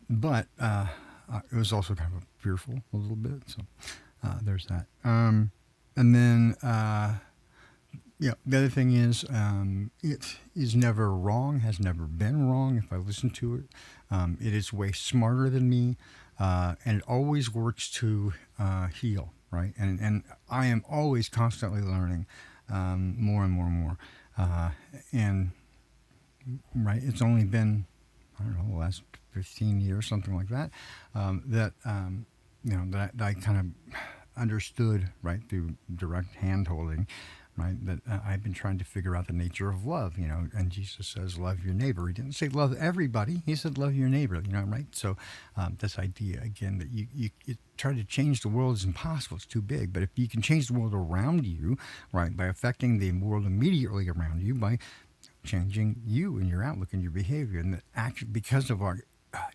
but it was also kind of fearful a little bit. So there's that, and then. Yeah, the other thing is, it is never wrong, has never been wrong if I listen to it. It is way smarter than me, and it always works to heal, right? And I am always constantly learning more and more and more. And, right, it's only been, I don't know, the last 15 years, something like that, that I kind of understood, right, through direct hand-holding, right, that I've been trying to figure out the nature of love, and Jesus says, love your neighbor. He didn't say love everybody. He said, love your neighbor, right? So this idea, again, that you try to change the world is impossible. It's too big. But if you can change the world around you, right, by affecting the world immediately around you, by changing you and your outlook and your behavior, and that actually, because of our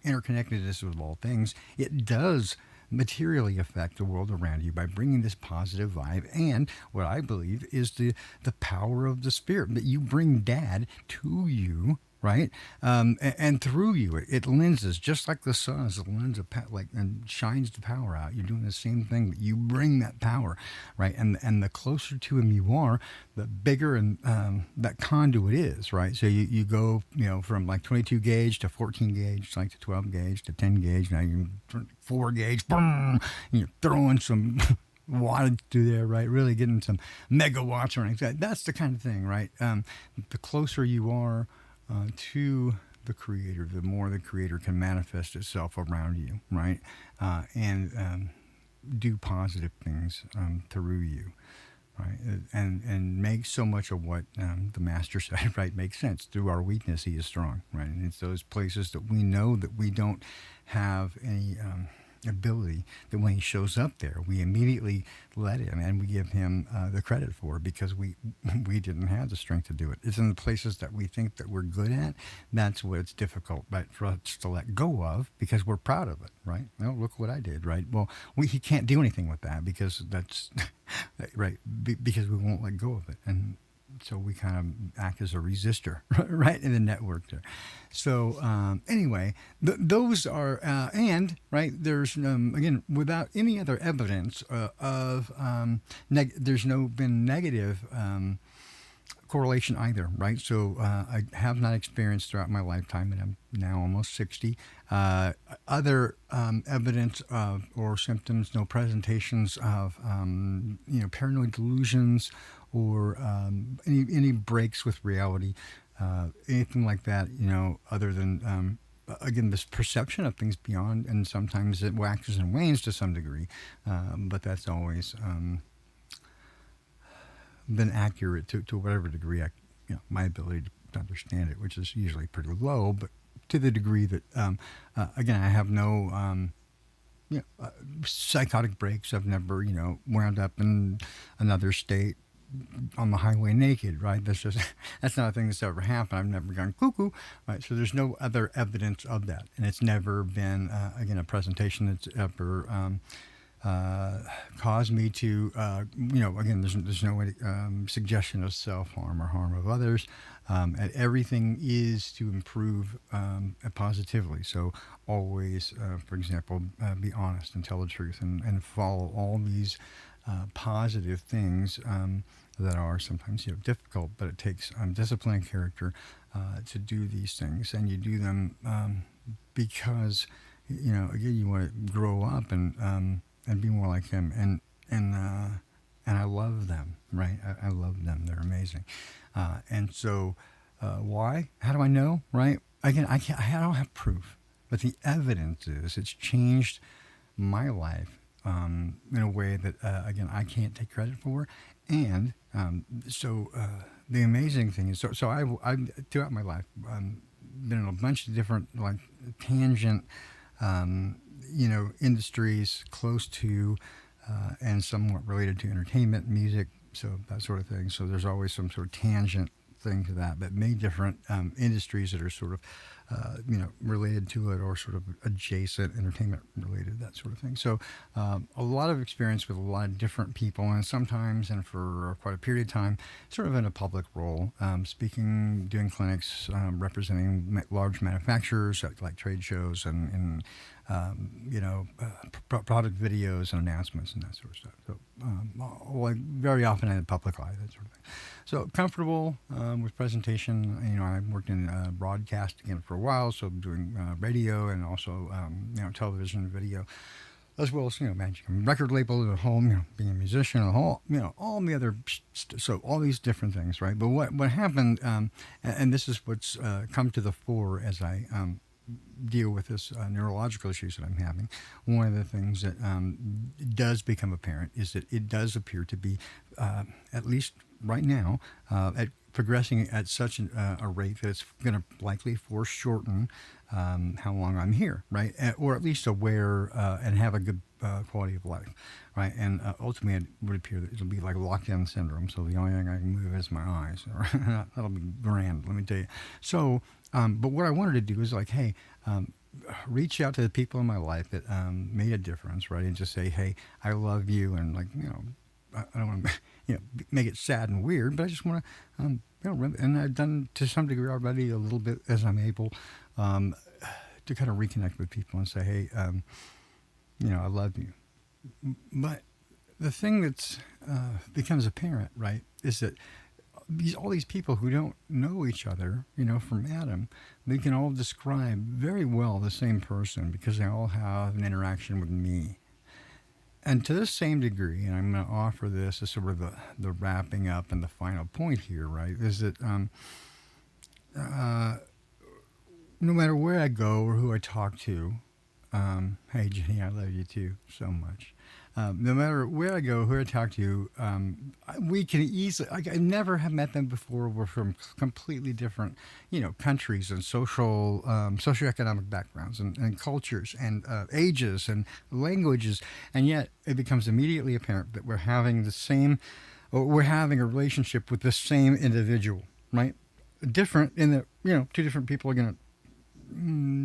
interconnectedness with all things, it does materially affect the world around you by bringing this positive vibe and what I believe is the power of the Spirit, that you bring Dad to you, right? And through you, it lenses, just like the sun is a lens of and shines the power out. You're doing the same thing, but you bring that power, right? And the closer to Him you are, the bigger and that conduit is, right? So you go, from like 22 gauge to 14 gauge, like to 12 gauge to 10 gauge. Now you 4 gauge, boom, and you're throwing some wattage through there, right? Really getting some megawatts or anything. That's the kind of thing, right? The closer you are to the Creator, the more the Creator can manifest itself around you, right? And do positive things through you, right? And make so much of what the Master said, right, makes sense. Through our weakness, He is strong, right? And it's those places that we know that we don't have any ability, that when He shows up there, we immediately let Him, and we give Him the credit for it, because we didn't have the strength to do it. It's in the places that we think that we're good at, that's what it's difficult, right, for us to let go of, because we're proud of it, right? Well, look what I did, right? Well, He can't do anything with that, because that's right, because we won't let go of it. And so we kind of act as a resistor, right, in the network there. So anyway, those are, and, right, there's, again, without any other evidence of, there's been negative correlation either, right? So I have not experienced throughout my lifetime, and I'm now almost 60, other evidence of or symptoms, no presentations of, paranoid delusions, or any breaks with reality, anything like that, other than, again, this perception of things beyond, and sometimes it waxes and wanes to some degree, but that's always been accurate to whatever degree my ability to understand it, which is usually pretty low, but to the degree that, again, I have no psychotic breaks. I've never, wound up in another state on the highway naked, right? That's not a thing that's ever happened. I've never gone cuckoo, right? So there's no other evidence of that, and it's never been again a presentation that's ever caused me to again there's no way suggestion of self-harm or harm of others. And everything is to improve positively. So always, for example, be honest and tell the truth and follow all these positive things that are sometimes difficult, but it takes discipline and character to do these things, and you do them because again you want to grow up and be more like him, and I love them, right? I love them. They're amazing. And so, why? How do I know, right? Again, I don't have proof, but the evidence is it's changed my life in a way that, again, I can't take credit for. And the amazing thing is, so I throughout my life, been in a bunch of different like tangent, industries close to and somewhat related to entertainment, music, so that sort of thing. So there's always some sort of tangent thing to that, but many different industries that are sort of, related to it or sort of adjacent, entertainment related, that sort of thing. So a lot of experience with a lot of different people, and sometimes, and for quite a period of time, sort of in a public role, speaking, doing clinics, representing large manufacturers at like trade shows and product videos and announcements and that sort of stuff. So, like very often in the public eye, that sort of thing. So comfortable with presentation. I worked in broadcast again for a while, so doing radio and also television and video, as well as managing a record label at home, being a musician, all the other so all these different things, right? But what happened, and this is what's come to the fore as I deal with this neurological issues that I'm having. One of the things that does become apparent is that it does appear to be, at least right now, progressing at such a rate that it's going to likely foreshorten how long I'm here, right? Or at least aware and have a good quality of life, right? And ultimately, it would appear that it'll be like lockdown syndrome. So the only thing I can move is my eyes. That'll be grand, let me tell you. So, but what I wanted to do is like, hey, reach out to the people in my life that made a difference, right? And just say, hey, I love you, and like, I don't want to, make it sad and weird, but I just want to, and I've done to some degree already a little bit as I'm able to kind of reconnect with people and say, hey, I love you. But the thing that's becomes apparent, right, is that all these people who don't know each other, from Adam, they can all describe very well the same person because they all have an interaction with me. And to the same degree, and I'm going to offer this as sort of the wrapping up and the final point here, right, is that no matter where I go or who I talk to, hey, Jenny, I love you too so much. No matter where I go, who I talk to, we can easily, I never have met them before. We're from completely different, countries and socioeconomic backgrounds and cultures and ages and languages. And yet it becomes immediately apparent that we're having a relationship with the same individual, right? Different in that, two different people are going to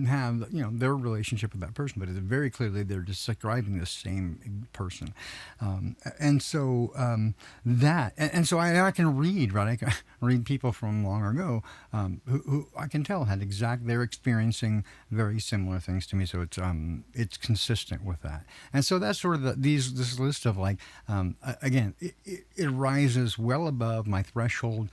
have their relationship with that person, but it's very clearly they're describing the same person, and so so I can read, right? I can read people from long ago who I can tell they're experiencing very similar things to me. So it's consistent with that, and so that's sort of this list of like again it rises well above my threshold.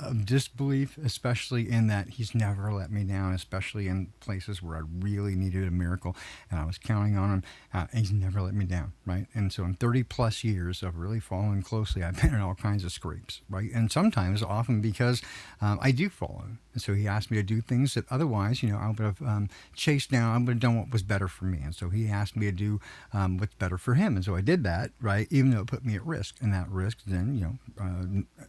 Of disbelief, especially in that he's never let me down, especially in places where I really needed a miracle and I was counting on him. And he's never let me down, right? And so in 30 plus years of really following closely, I've been in all kinds of scrapes, right? And sometimes, often because I do follow him. And so he asked me to do things that otherwise, I would have chased down, I would have done what was better for me. And so he asked me to do what's better for him. And so I did that, right? Even though it put me at risk. And that risk then,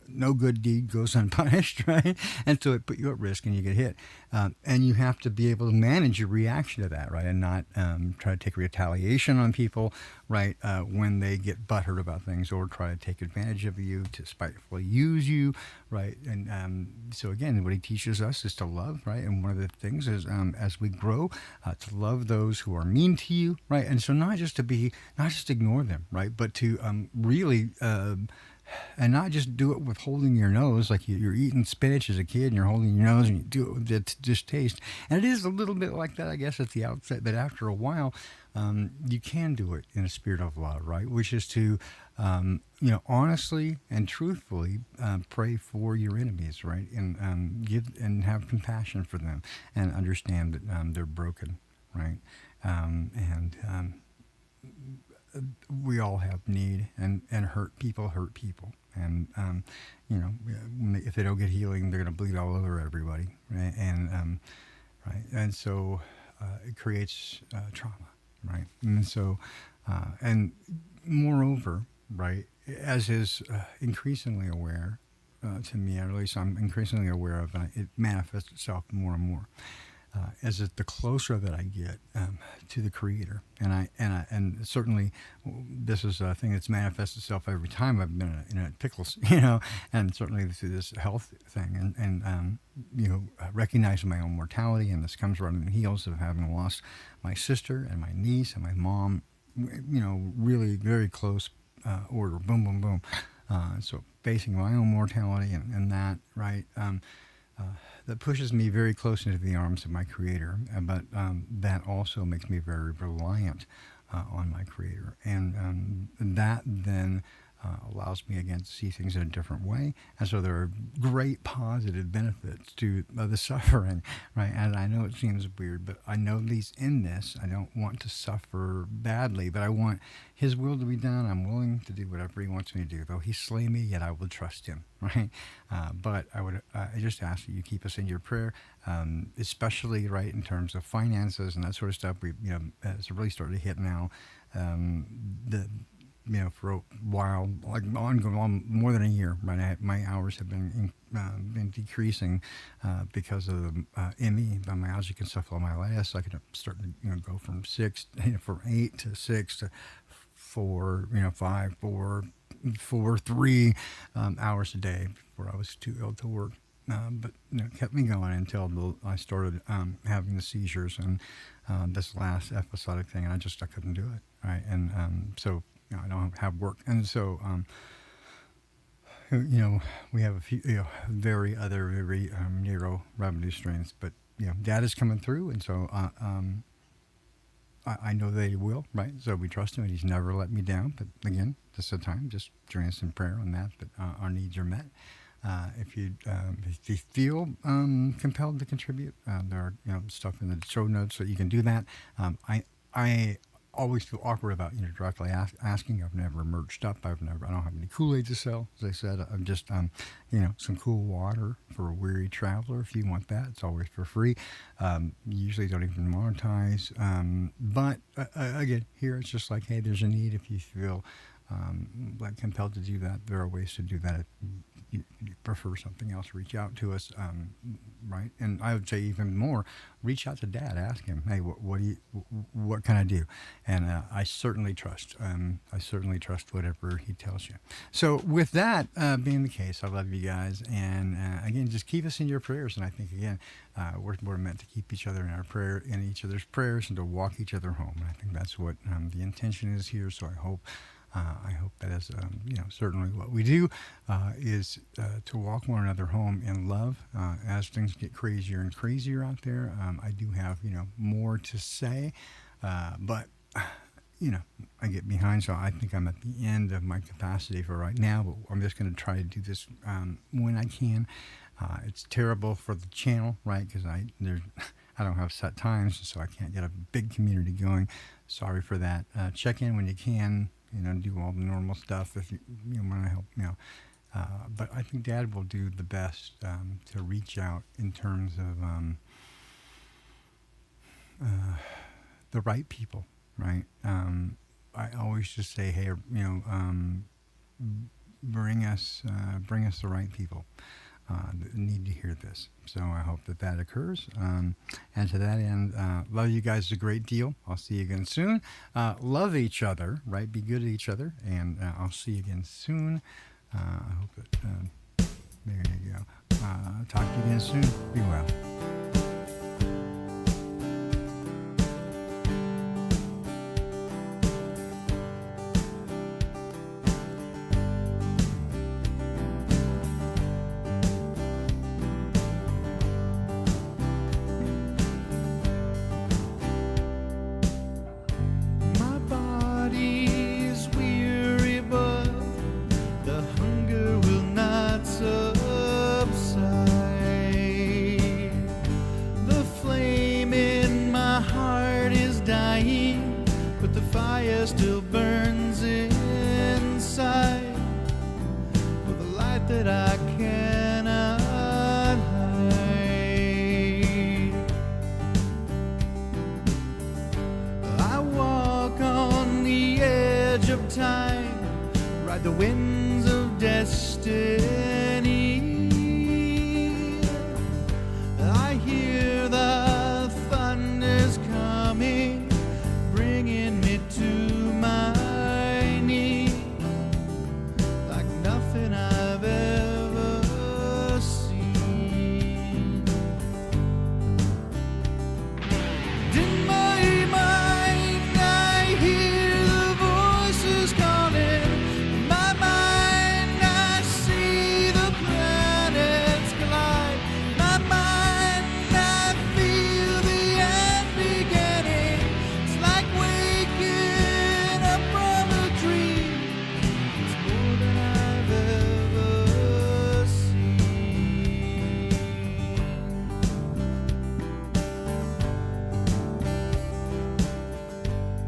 no good deed goes unpunished. punished, right? And so it put you at risk and you get hit. And you have to be able to manage your reaction to that, right? And not try to take retaliation on people, right? When they get butthurt about things or try to take advantage of you to spitefully use you, right? And so again, what he teaches us is to love, right? And one of the things is as we grow, to love those who are mean to you, right? And so not just ignore them, right? But to really and not just do it with holding your nose, like you're eating spinach as a kid and you're holding your nose and you do it with the distaste. And it is a little bit like that, I guess, at the outset, but after a while, you can do it in a spirit of love, right? Which is to, honestly and truthfully pray for your enemies, right? And give and have compassion for them and understand that they're broken, right? We all have need, and hurt people, and if they don't get healing, they're going to bleed all over everybody, right? And so it creates trauma, right? And so and moreover, right, as is increasingly aware to me, or at least I'm increasingly aware of, and it manifests itself more and more. As the closer that I get to the Creator, and certainly this is a thing that's manifested itself every time I've been in a pickles, and certainly through this health thing, and recognizing my own mortality, and this comes right on the heels of having lost my sister and my niece and my mom, really very close order, boom, boom, boom. So facing my own mortality and that, right. That pushes me very close into the arms of my Creator, but that also makes me very reliant on my Creator, and that then allows me again to see things in a different way. And so there are great positive benefits to the suffering, right? And I know it seems weird, but I know these in this. I don't want to suffer badly, but I want His will to be done. I'm willing to do whatever He wants me to do. Though He slay me, yet I will trust Him, right? But I just ask that you keep us in your prayer, especially right in terms of finances and that sort of stuff. It's really started to hit now. For a while, like ongoing, more than a year, right? My hours have been decreasing because of ME, myalgic encephalomyelitis. I could start to go from 8 to 6 to 4, 5, 4, 3 hours a day before I was too ill to work. But kept me going until I started having the seizures and this last episodic thing, and I couldn't do it, right? And so. I don't have work, and so we have a few very narrow revenue streams, but Dad is coming through, and so I know that He will, right? So we trust Him, and He's never let me down. But again, just a time, just join us in prayer on that. But our needs are met. If you feel compelled to contribute, there are stuff in the show notes so you can do that. I always feel awkward about directly asking. I've never merged up. I don't have any Kool-Aid to sell. As I said, I'm just some cool water for a weary traveler. If you want that, it's always for free. Usually don't even monetize. But again, here it's just like, hey, there's a need. If you feel like compelled to do that, there are ways to do that. If you prefer something else, reach out to us, right? And I would say even more, reach out to Dad, ask him, hey, what can I do? And I certainly trust whatever he tells you. So with that being the case, I love you guys, and again, just keep us in your prayers. And I think again, we're meant to keep each other in each other's prayers, and to walk each other home. And I think that's what the intention is here. So I hope that is, certainly what we do is to walk one another home in love. As things get crazier and crazier out there, I do have, more to say, but, I get behind, so I think I'm at the end of my capacity for right now, but I'm just going to try to do this when I can. It's terrible for the channel, right, because I don't have set times, so I can't get a big community going. Sorry for that. Check in when you can. Do all the normal stuff if you want to help me out. But I think Dad will do the best to reach out in terms of the right people, right? I always just say, hey, bring us the right people. that need to hear this. So I hope that that occurs. And to that end, love you guys a great deal. I'll see you again soon. Love each other, right? Be good to each other. And I'll see you again soon. I hope that, there you go. Talk to you again soon. Be well. Still burns inside with a light that I cannot hide. I walk on the edge of time, ride the winds of destiny. I hear the thunders coming, bringing me to my knees, like nothing I've ever seen. And in my mind I hear the voices calling. In my mind I see the planets collide. In my mind I feel the end beginning. It's like waking up from a dream. It's more than I've ever seen.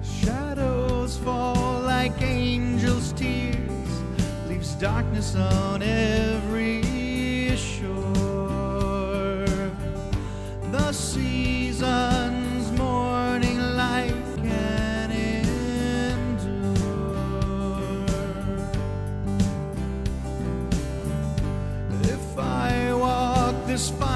Shadows fall like angels' tears, leaves darkness on every shore. The seasons morning light can endure. If I walk this far